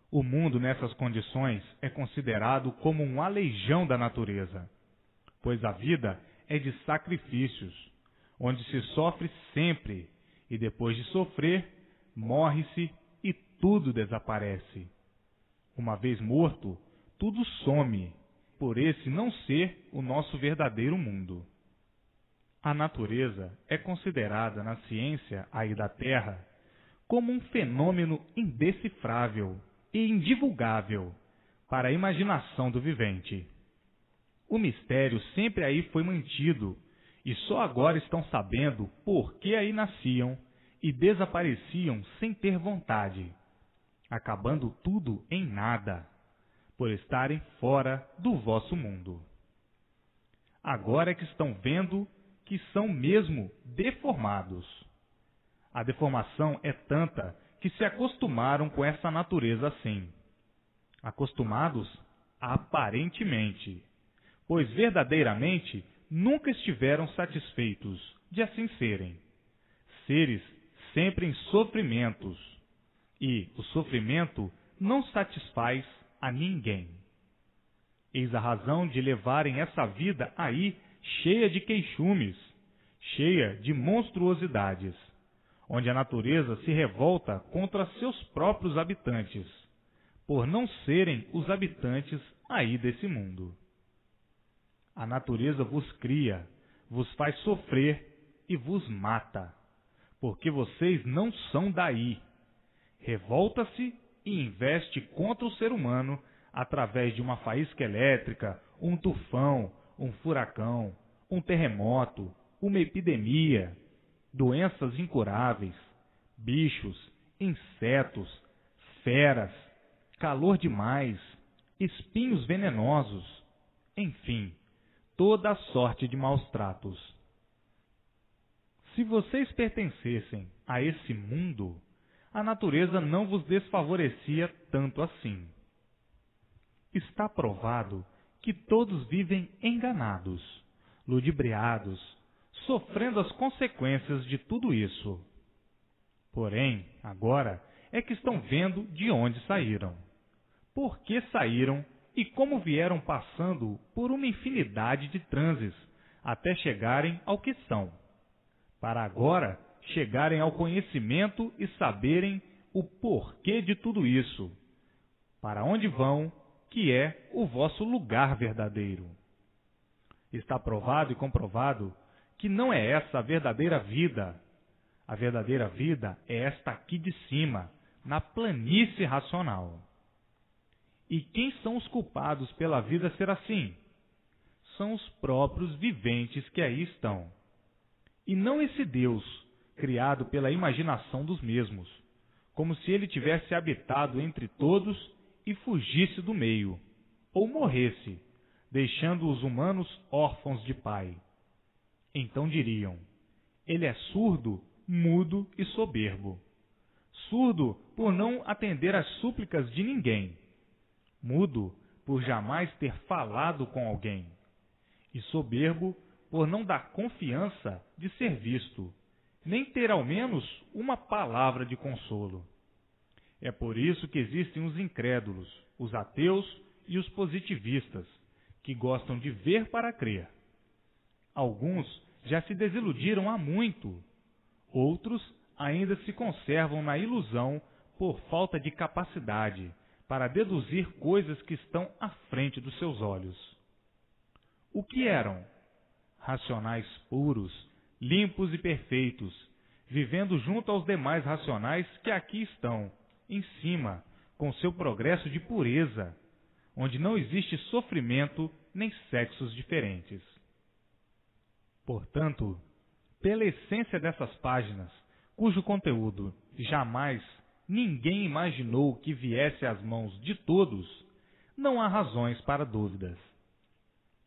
O mundo nessas condições é considerado como um aleijão da natureza, pois a vida é de sacrifícios, onde se sofre sempre e depois de sofrer, morre-se e tudo desaparece. Uma vez morto, tudo some, por esse não ser o nosso verdadeiro mundo. A natureza é considerada na ciência aí da Terra como um fenômeno indecifrável, e indivulgável para a imaginação do vivente. O mistério sempre aí foi mantido, e só agora estão sabendo por que aí nasciam e desapareciam sem ter vontade, acabando tudo em nada, por estarem fora do vosso mundo. Agora é que estão vendo que são mesmo deformados. A deformação é tanta que se acostumaram com essa natureza assim. Acostumados aparentemente, pois verdadeiramente nunca estiveram satisfeitos de assim serem. Seres sempre em sofrimentos, e o sofrimento não satisfaz a ninguém. Eis a razão de levarem essa vida aí cheia de queixumes, cheia de monstruosidades, onde a natureza se revolta contra seus próprios habitantes, por não serem os habitantes aí desse mundo. A natureza vos cria, vos faz sofrer e vos mata, porque vocês não são daí. Revolta-se e investe contra o ser humano através de uma faísca elétrica, um tufão, um furacão, um terremoto, uma epidemia, doenças incuráveis, bichos, insetos, feras, calor demais, espinhos venenosos, enfim, toda a sorte de maus tratos. Se vocês pertencessem a esse mundo, a natureza não vos desfavorecia tanto assim. Está provado que todos vivem enganados, ludibriados, sofrendo as consequências de tudo isso. Porém, agora é que estão vendo de onde saíram, por que saíram e como vieram passando por uma infinidade de transes até chegarem ao que são, para agora chegarem ao conhecimento e saberem o porquê de tudo isso, para onde vão, que é o vosso lugar verdadeiro. Está provado e comprovado que não é essa a verdadeira vida. A verdadeira vida é esta aqui de cima, na planície racional. E quem são os culpados pela vida ser assim? São os próprios viventes que aí estão. E não esse Deus, criado pela imaginação dos mesmos, como se ele tivesse habitado entre todos e fugisse do meio, ou morresse, deixando os humanos órfãos de pai. Então diriam, ele é surdo, mudo e soberbo. Surdo por não atender às súplicas de ninguém, mudo por jamais ter falado com alguém, e soberbo por não dar confiança de ser visto, nem ter ao menos uma palavra de consolo. É por isso que existem os incrédulos, os ateus e os positivistas, que gostam de ver para crer. Alguns já se desiludiram há muito, outros ainda se conservam na ilusão por falta de capacidade para deduzir coisas que estão à frente dos seus olhos. O que eram? Racionais puros, limpos e perfeitos, vivendo junto aos demais racionais que aqui estão, em cima, com seu progresso de pureza, onde não existe sofrimento nem sexos diferentes. Portanto, pela essência dessas páginas, cujo conteúdo jamais ninguém imaginou que viesse às mãos de todos, não há razões para dúvidas.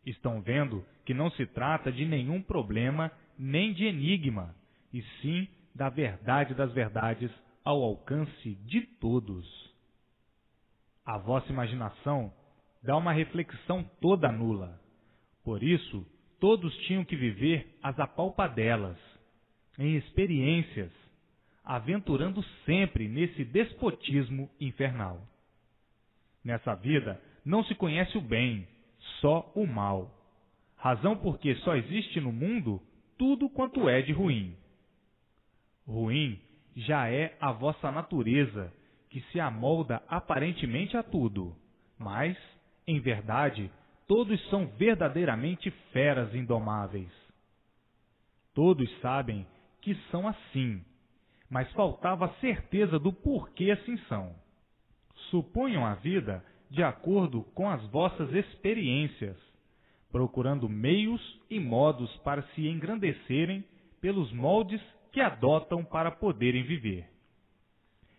Estão vendo que não se trata de nenhum problema nem de enigma, e sim da verdade das verdades ao alcance de todos. A vossa imaginação dá uma reflexão toda nula. Por isso, todos tinham que viver as apalpadelas, em experiências, aventurando sempre nesse despotismo infernal. Nessa vida não se conhece o bem, só o mal. Razão porque só existe no mundo tudo quanto é de ruim. Ruim já é a vossa natureza, que se amolda aparentemente a tudo, mas, em verdade, todos são verdadeiramente feras indomáveis. Todos sabem que são assim, mas faltava a certeza do porquê assim são. Suponham a vida de acordo com as vossas experiências, procurando meios e modos para se engrandecerem pelos moldes que adotam para poderem viver.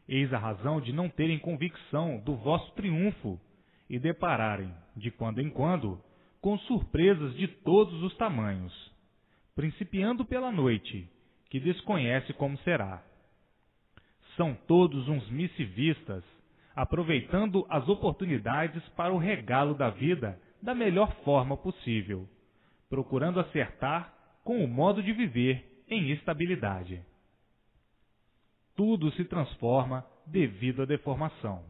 Eis a razão de não terem convicção do vosso triunfo e depararem, de quando em quando, com surpresas de todos os tamanhos, principiando pela noite, que desconhece como será. São todos uns missivistas, aproveitando as oportunidades para o regalo da vida da melhor forma possível, procurando acertar com o modo de viver em estabilidade. Tudo se transforma devido à deformação.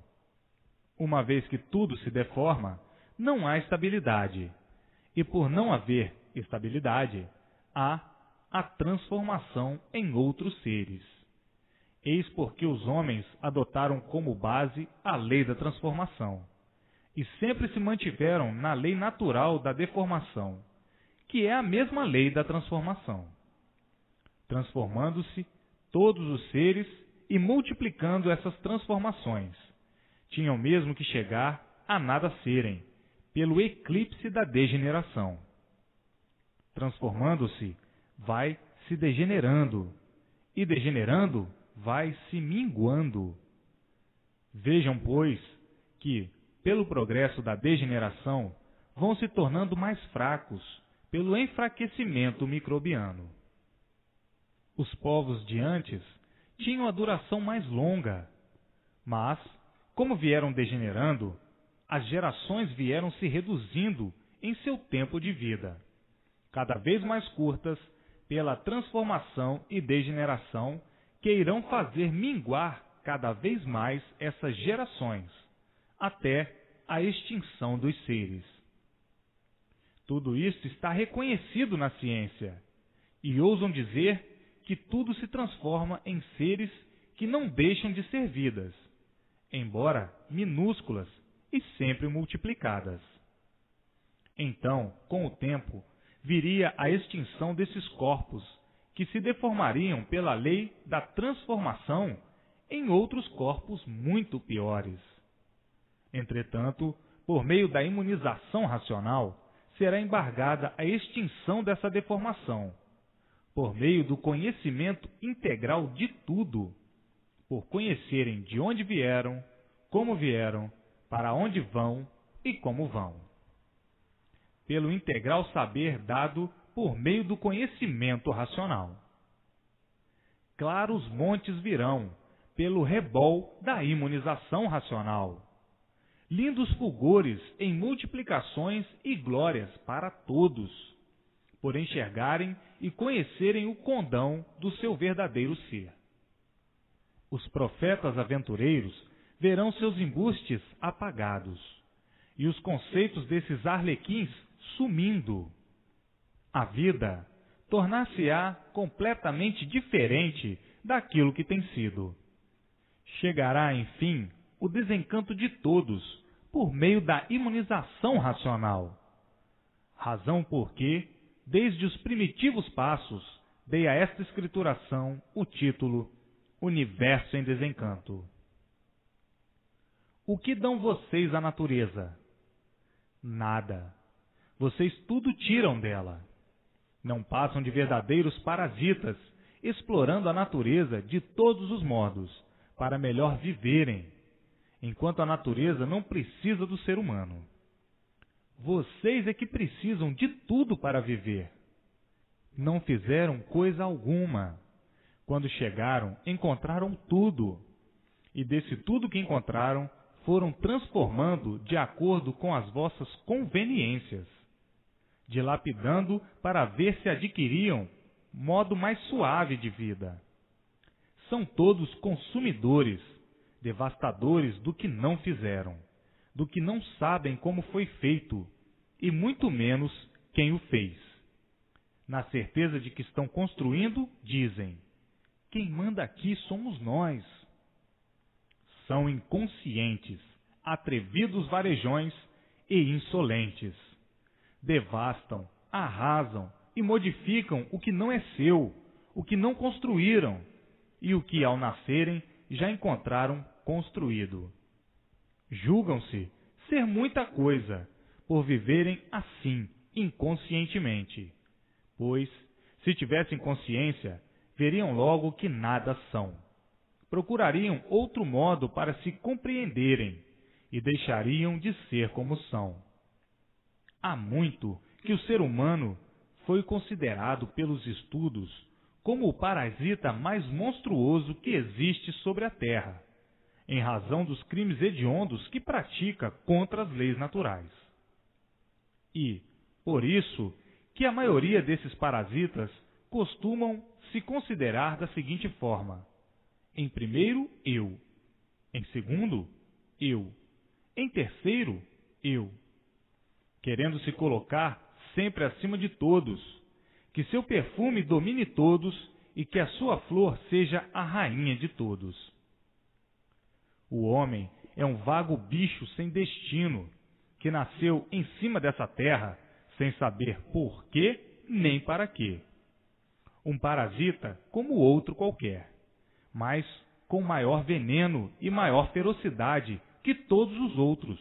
Uma vez que tudo se deforma, não há estabilidade, e por não haver estabilidade, há a transformação em outros seres. Eis porque os homens adotaram como base a lei da transformação, e sempre se mantiveram na lei natural da deformação, que é a mesma lei da transformação, transformando-se todos os seres e multiplicando essas transformações. Tinham mesmo que chegar a nada serem, pelo eclipse da degeneração. Transformando-se, vai se degenerando, e degenerando, vai se minguando. Vejam, pois, que, pelo progresso da degeneração, vão se tornando mais fracos pelo enfraquecimento microbiano. Os povos de antes tinham a duração mais longa, mas, como vieram degenerando, as gerações vieram se reduzindo em seu tempo de vida, cada vez mais curtas pela transformação e degeneração que irão fazer minguar cada vez mais essas gerações, até a extinção dos seres. Tudo isso está reconhecido na ciência, e ousam dizer que tudo se transforma em seres que não deixam de ser vidas, embora minúsculas e sempre multiplicadas. Então, com o tempo, viria a extinção desses corpos, que se deformariam pela lei da transformação em outros corpos muito piores. Entretanto, por meio da imunização racional, será embargada a extinção dessa deformação, por meio do conhecimento integral de tudo, por conhecerem de onde vieram, como vieram, para onde vão e como vão. Pelo integral saber dado por meio do conhecimento racional. Claros montes virão, pelo rebol da imunização racional. Lindos fulgores em multiplicações e glórias para todos, por enxergarem e conhecerem o condão do seu verdadeiro ser. Os profetas aventureiros verão seus embustes apagados, e os conceitos desses arlequins sumindo. A vida tornar-se-á completamente diferente daquilo que tem sido. Chegará, enfim, o desencanto de todos por meio da imunização racional. Razão porque, desde os primitivos passos, dei a esta escrituração o título Universo em Desencanto. O que dão vocês à natureza? Nada. Vocês tudo tiram dela. Não passam de verdadeiros parasitas, explorando a natureza de todos os modos, para melhor viverem, enquanto a natureza não precisa do ser humano. Vocês é que precisam de tudo para viver. Não fizeram coisa alguma. Quando chegaram, encontraram tudo. E desse tudo que encontraram, foram transformando de acordo com as vossas conveniências, dilapidando para ver se adquiriam modo mais suave de vida. São todos consumidores, devastadores do que não fizeram, do que não sabem como foi feito, e muito menos quem o fez. Na certeza de que estão construindo, dizem: quem manda aqui somos nós. São inconscientes, atrevidos varejões e insolentes. Devastam, arrasam e modificam o que não é seu, o que não construíram, e o que, ao nascerem, já encontraram construído. Julgam-se ser muita coisa, por viverem assim, inconscientemente. Pois, se tivessem consciência, veriam logo que nada são. Procurariam outro modo para se compreenderem e deixariam de ser como são. Há muito que o ser humano foi considerado pelos estudos como o parasita mais monstruoso que existe sobre a Terra, em razão dos crimes hediondos que pratica contra as leis naturais. E, por isso, que a maioria desses parasitas costumam se considerar da seguinte forma: em primeiro, eu; em segundo, eu; em terceiro, eu. Querendo se colocar sempre acima de todos, que seu perfume domine todos e que a sua flor seja a rainha de todos. O homem é um vago bicho sem destino, que nasceu em cima dessa terra sem saber por quê nem para quê. Um parasita como outro qualquer, mas com maior veneno e maior ferocidade que todos os outros,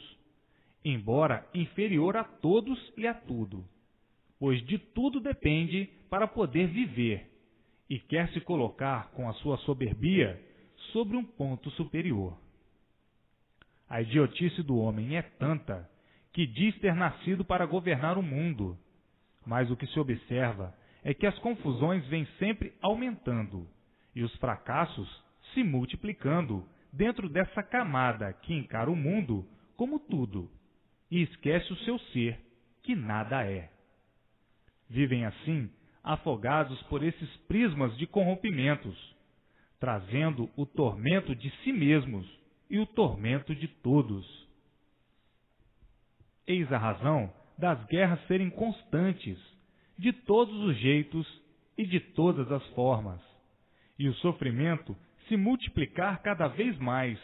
embora inferior a todos e a tudo, pois de tudo depende para poder viver, e quer se colocar com a sua soberbia sobre um ponto superior. A idiotice do homem é tanta que diz ter nascido para governar o mundo, mas o que se observa é que as confusões vêm sempre aumentando e os fracassos se multiplicando dentro dessa camada que encara o mundo como tudo e esquece o seu ser, que nada é. Vivem assim, afogados por esses prismas de corrompimentos, trazendo o tormento de si mesmos e o tormento de todos. Eis a razão das guerras serem constantes, de todos os jeitos e de todas as formas, e o sofrimento se multiplicar cada vez mais,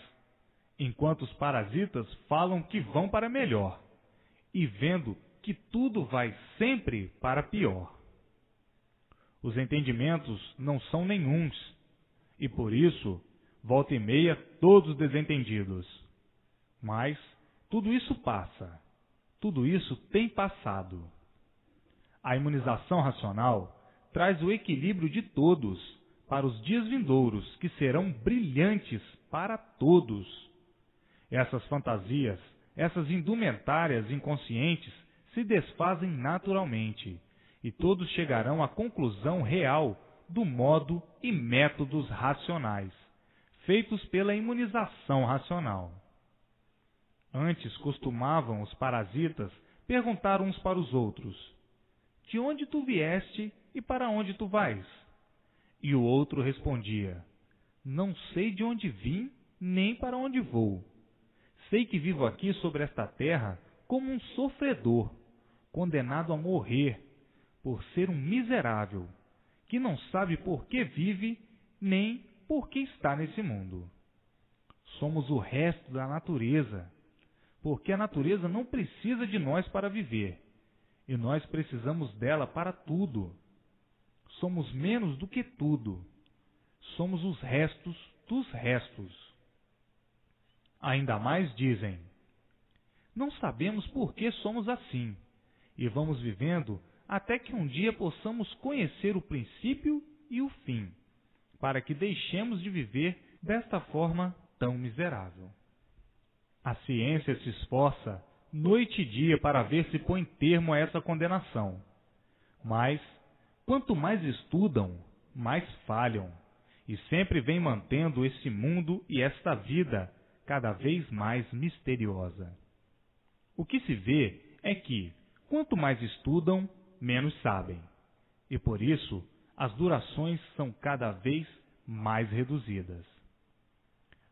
enquanto os parasitas falam que vão para melhor, e vendo que tudo vai sempre para pior. Os entendimentos não são nenhuns, e por isso, volta e meia, todos desentendidos. Mas tudo isso passa, tudo isso tem passado. A imunização racional traz o equilíbrio de todos para os dias vindouros, que serão brilhantes para todos. Essas fantasias, essas indumentárias inconscientes se desfazem naturalmente, e todos chegarão à conclusão real do modo e métodos racionais, feitos pela imunização racional. Antes costumavam os parasitas perguntar uns para os outros: de onde tu vieste e para onde tu vais? E o outro respondia: não sei de onde vim, nem para onde vou. Sei que vivo aqui sobre esta terra como um sofredor, condenado a morrer, por ser um miserável, que não sabe por que vive, nem por que está nesse mundo. Somos o resto da natureza, porque a natureza não precisa de nós para viver, e nós precisamos dela para tudo. Somos menos do que tudo. Somos os restos dos restos. Ainda mais dizem: não sabemos por que somos assim, e vamos vivendo até que um dia possamos conhecer o princípio e o fim, para que deixemos de viver desta forma tão miserável. A ciência se esforça noite e dia para ver se põe termo a essa condenação. Mas, quanto mais estudam, mais falham, e sempre vem mantendo esse mundo e esta vida cada vez mais misteriosa. O que se vê é que, quanto mais estudam, menos sabem, e por isso as durações são cada vez mais reduzidas.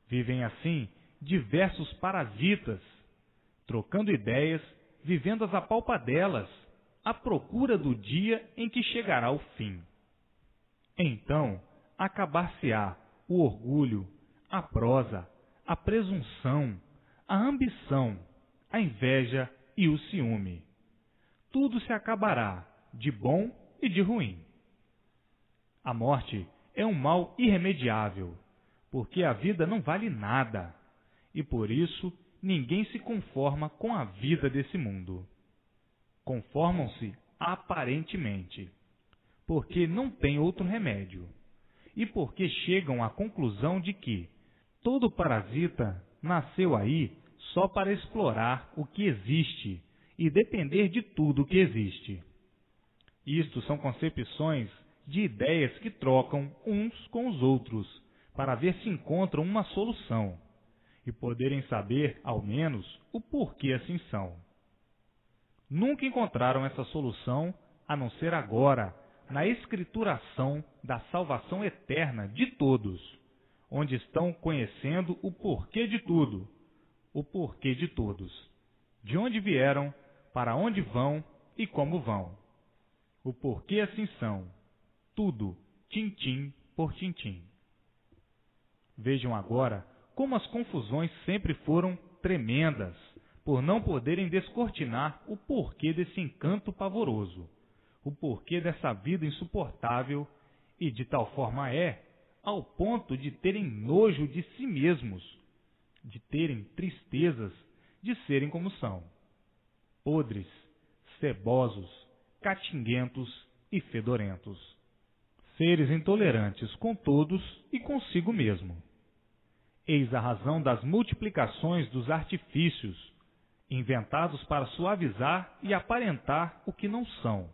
Vivem assim diversos parasitas, trocando ideias, vivendo as apalpadelas, à procura do dia em que chegará o fim. Então, acabar-se-á o orgulho, a prosa, a presunção, a ambição, a inveja e o ciúme. Tudo se acabará, de bom e de ruim. A morte é um mal irremediável, porque a vida não vale nada, e por isso ninguém se conforma com a vida desse mundo. Conformam-se aparentemente, porque não tem outro remédio, e porque chegam à conclusão de que todo parasita nasceu aí só para explorar o que existe e depender de tudo que existe. Isto são concepções de ideias que trocam uns com os outros para ver se encontram uma solução e poderem saber, ao menos, o porquê assim são. Nunca encontraram essa solução a não ser agora, na escrituração da salvação eterna de todos, onde estão conhecendo o porquê de tudo, o porquê de todos, de onde vieram, para onde vão e como vão. O porquê assim são, tudo, tintim por tintim. Vejam agora como as confusões sempre foram tremendas, por não poderem descortinar o porquê desse encanto pavoroso, o porquê dessa vida insuportável, e de tal forma ao ponto de terem nojo de si mesmos, de terem tristezas de serem como são, podres, cebosos, catinguentos e fedorentos, seres intolerantes com todos e consigo mesmo. Eis a razão das multiplicações dos artifícios, inventados para suavizar e aparentar o que não são,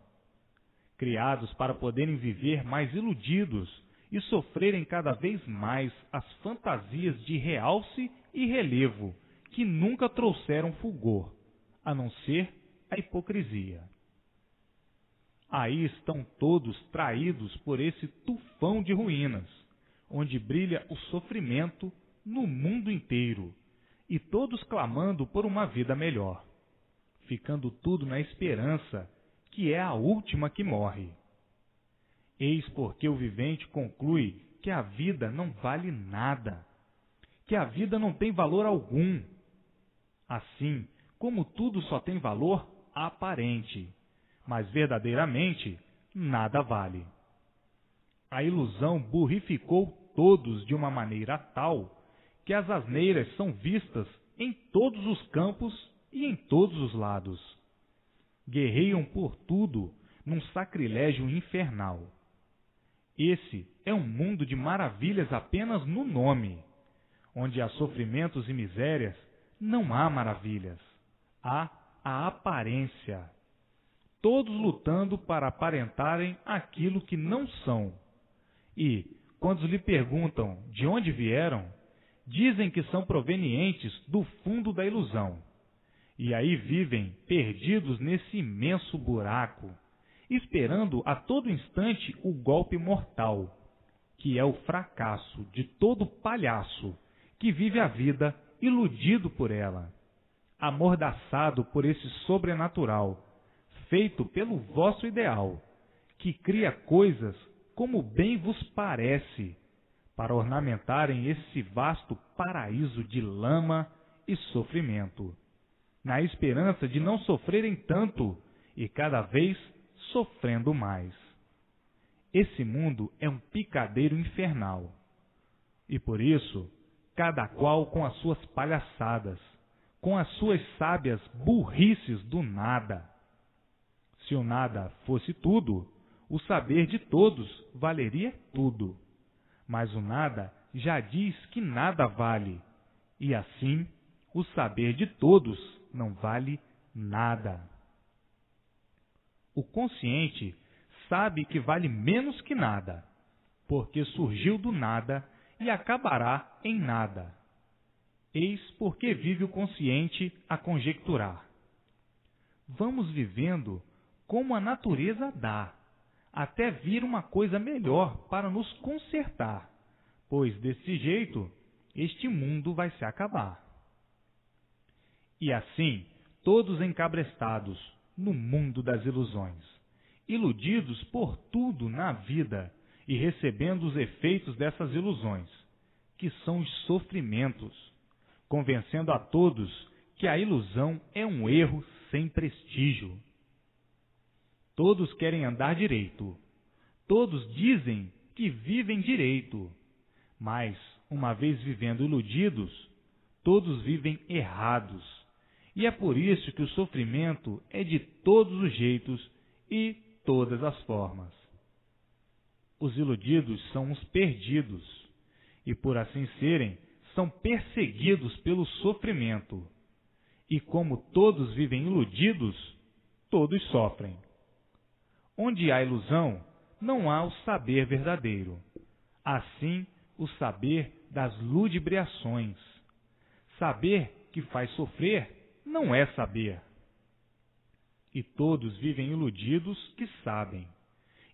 criados para poderem viver mais iludidos e sofrerem cada vez mais as fantasias de realce e relevo que nunca trouxeram fulgor, a não ser a hipocrisia. Aí estão todos traídos por esse tufão de ruínas, onde brilha o sofrimento no mundo inteiro, e todos clamando por uma vida melhor, ficando tudo na esperança, que é a última que morre. Eis porque o vivente conclui que a vida não vale nada, que a vida não tem valor algum. Assim como tudo só tem valor aparente, mas verdadeiramente nada vale. A ilusão burrificou todos de uma maneira tal que as asneiras são vistas em todos os campos e em todos os lados. Guerreiam por tudo num sacrilégio infernal. Esse é um mundo de maravilhas apenas no nome, onde há sofrimentos e misérias, não há maravilhas, há a aparência. Todos lutando para aparentarem aquilo que não são. E, quando lhe perguntam de onde vieram, dizem que são provenientes do fundo da ilusão. E aí vivem perdidos nesse imenso buraco, esperando a todo instante o golpe mortal, que é o fracasso de todo palhaço que vive a vida iludido por ela, amordaçado por esse sobrenatural, feito pelo vosso ideal, que cria coisas como bem vos parece, para ornamentarem esse vasto paraíso de lama e sofrimento, na esperança de não sofrerem tanto e cada vez sofrendo mais. Esse mundo é um picadeiro infernal, e por isso, cada qual com as suas palhaçadas, com as suas sábias burrices do nada. Se o nada fosse tudo, o saber de todos valeria tudo. Mas o nada já diz que nada vale, e assim o saber de todos não vale nada. O consciente sabe que vale menos que nada, porque surgiu do nada e acabará em nada. Eis porque vive o consciente a conjecturar. Vamos vivendo como a natureza dá, até vir uma coisa melhor para nos consertar, pois desse jeito este mundo vai se acabar. E assim, todos encabrestados no mundo das ilusões, iludidos por tudo na vida e recebendo os efeitos dessas ilusões, que são os sofrimentos, convencendo a todos que a ilusão é um erro sem prestígio. Todos querem andar direito, todos dizem que vivem direito, mas, uma vez vivendo iludidos, todos vivem errados, e é por isso que o sofrimento é de todos os jeitos e todas as formas. Os iludidos são os perdidos, e por assim serem, são perseguidos pelo sofrimento. E como todos vivem iludidos, todos sofrem. Onde há ilusão, não há o saber verdadeiro. Assim, o saber das ludibriações. Saber que faz sofrer não é saber. E todos vivem iludidos que sabem.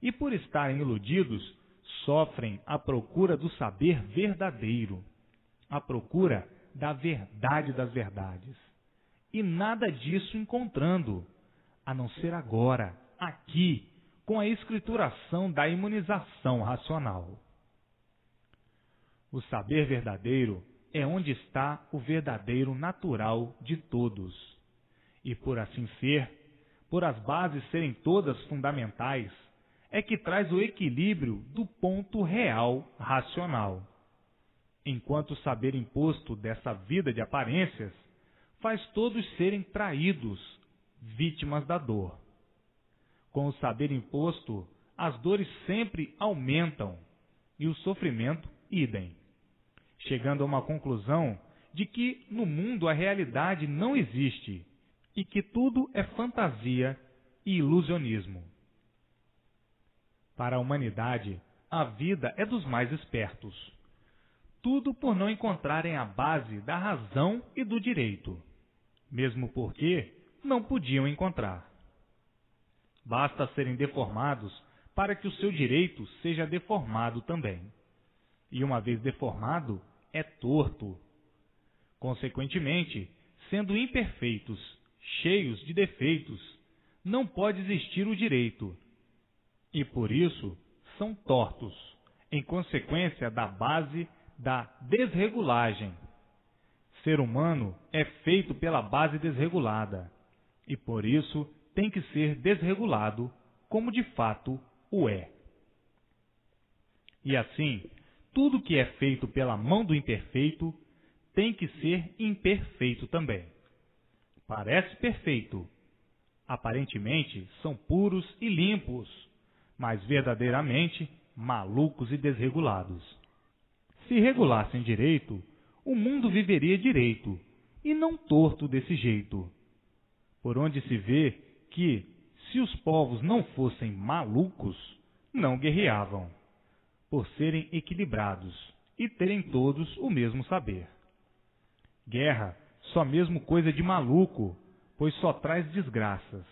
E por estarem iludidos, sofrem à procura do saber verdadeiro, à procura da verdade das verdades. E nada disso encontrando, a não ser agora, aqui, com a escrituração da imunização racional. O saber verdadeiro é onde está o verdadeiro natural de todos. E por assim ser, por as bases serem todas fundamentais, é que traz o equilíbrio do ponto real racional. Enquanto o saber imposto dessa vida de aparências faz todos serem traídos, vítimas da dor. Com o saber imposto, as dores sempre aumentam e o sofrimento idem, chegando a uma conclusão de que no mundo a realidade não existe e que tudo é fantasia e ilusionismo. Para a humanidade, a vida é dos mais espertos. Tudo por não encontrarem a base da razão e do direito, mesmo porque não podiam encontrar. Basta serem deformados para que o seu direito seja deformado também. E uma vez deformado, é torto. Consequentemente, sendo imperfeitos, cheios de defeitos, não pode existir o direito. E por isso são tortos, em consequência da base da desregulagem. Ser humano é feito pela base desregulada, e por isso tem que ser desregulado, como de fato o é. E assim, tudo que é feito pela mão do imperfeito tem que ser imperfeito também. Parece perfeito. Aparentemente são puros e limpos, mas verdadeiramente malucos e desregulados. Se regulassem direito, o mundo viveria direito, e não torto desse jeito. Por onde se vê que, se os povos não fossem malucos, não guerreavam, por serem equilibrados e terem todos o mesmo saber. Guerra, só mesmo coisa de maluco, pois só traz desgraças.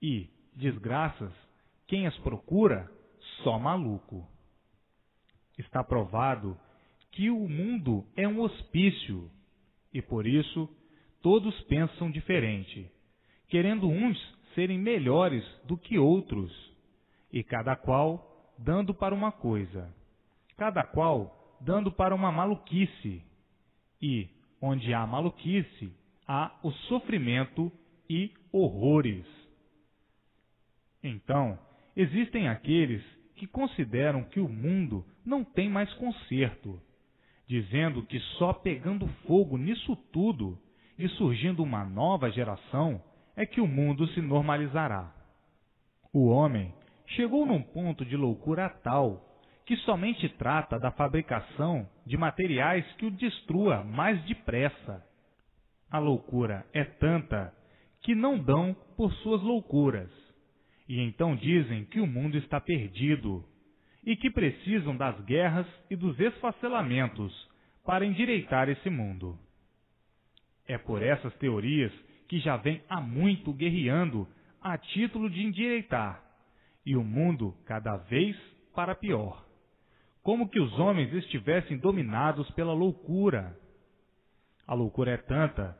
E, desgraças, quem as procura, só maluco. Está provado que o mundo é um hospício, e por isso todos pensam diferente, querendo uns serem melhores do que outros, e cada qual dando para uma coisa, cada qual dando para uma maluquice, e onde há maluquice, há o sofrimento e horrores. Então, existem aqueles que consideram que o mundo não tem mais conserto, dizendo que só pegando fogo nisso tudo e surgindo uma nova geração é que o mundo se normalizará. O homem chegou num ponto de loucura tal que somente trata da fabricação de materiais que o destrua mais depressa. A loucura é tanta que não dão por suas loucuras, e então dizem que o mundo está perdido e que precisam das guerras e dos esfacelamentos para endireitar esse mundo. É por essas teorias que já vem há muito guerreando a título de endireitar, e o mundo cada vez para pior, como que os homens estivessem dominados pela loucura. A loucura é tanta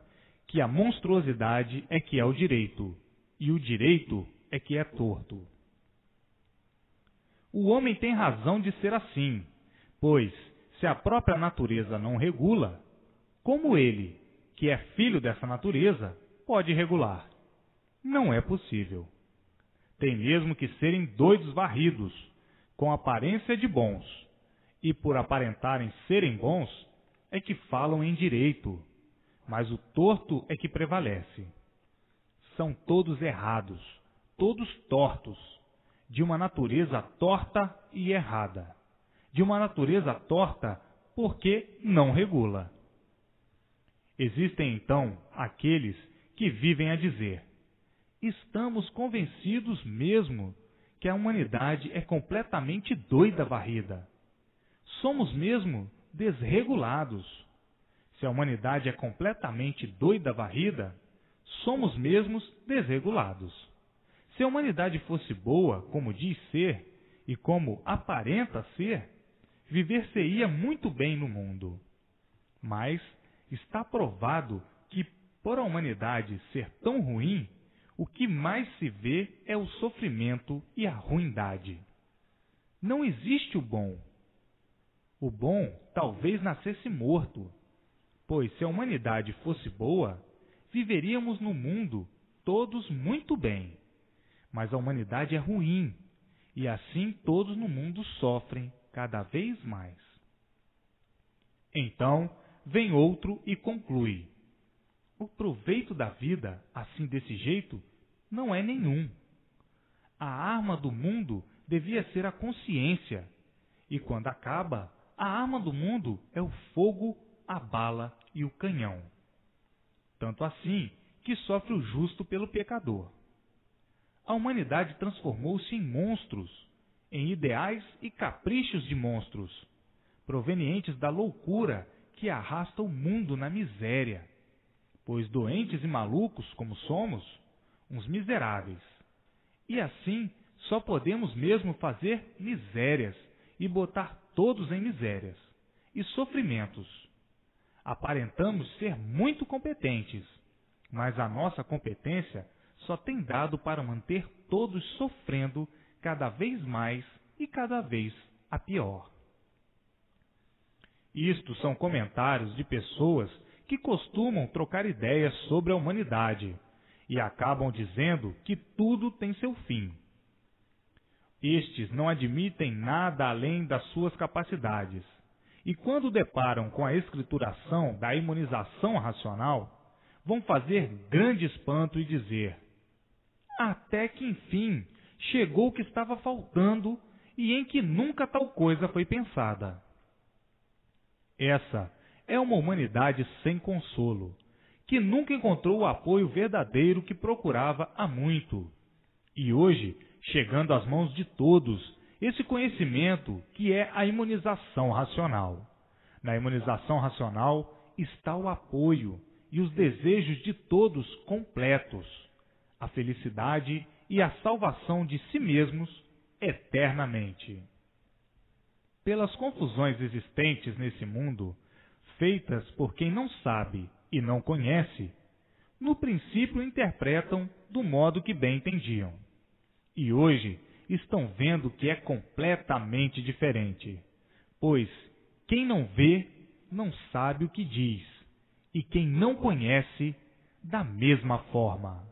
que a monstruosidade é que é o direito, e o direito é que é torto. O homem tem razão de ser assim, pois, se a própria natureza não regula, como ele, que é filho dessa natureza, pode regular? Não é possível. Tem mesmo que serem doidos varridos, com aparência de bons, e por aparentarem serem bons, é que falam em direito, mas o torto é que prevalece. São todos errados, todos tortos, de uma natureza torta e errada. De uma natureza torta porque não regula. Existem então aqueles que vivem a dizer: estamos convencidos mesmo que a humanidade é completamente doida varrida. Somos mesmo desregulados. Se a humanidade é completamente doida varrida, somos mesmos desregulados. Se a humanidade fosse boa, como diz ser, e como aparenta ser, viver-se-ia muito bem no mundo. Mas está provado que, por a humanidade ser tão ruim, o que mais se vê é o sofrimento e a ruindade. Não existe o bom. O bom talvez nascesse morto, pois se a humanidade fosse boa, viveríamos no mundo todos muito bem. Mas a humanidade é ruim, e assim todos no mundo sofrem cada vez mais. Então, vem outro e conclui: o proveito da vida, assim desse jeito, não é nenhum. A arma do mundo devia ser a consciência, e quando acaba, a arma do mundo é o fogo, a bala e o canhão. Tanto assim que sofre o justo pelo pecador. A humanidade transformou-se em monstros, em ideais e caprichos de monstros, provenientes da loucura que arrasta o mundo na miséria, pois doentes e malucos como somos, uns miseráveis. E assim só podemos mesmo fazer misérias e botar todos em misérias e sofrimentos. Aparentamos ser muito competentes, mas a nossa competência só tem dado para manter todos sofrendo cada vez mais e cada vez a pior. Isto são comentários de pessoas que costumam trocar ideias sobre a humanidade e acabam dizendo que tudo tem seu fim. Estes não admitem nada além das suas capacidades, e quando deparam com a escrituração da imunização racional, vão fazer grande espanto e dizer: até que enfim chegou o que estava faltando e em que nunca tal coisa foi pensada. Essa é uma humanidade sem consolo, que nunca encontrou o apoio verdadeiro que procurava há muito. E hoje, chegando às mãos de todos, esse conhecimento que é a imunização racional. Na imunização racional está o apoio e os desejos de todos completos, a felicidade e a salvação de si mesmos eternamente. Pelas confusões existentes nesse mundo, feitas por quem não sabe e não conhece, no princípio interpretam do modo que bem entendiam. E hoje estão vendo que é completamente diferente, pois quem não vê não sabe o que diz, e quem não conhece, da mesma forma.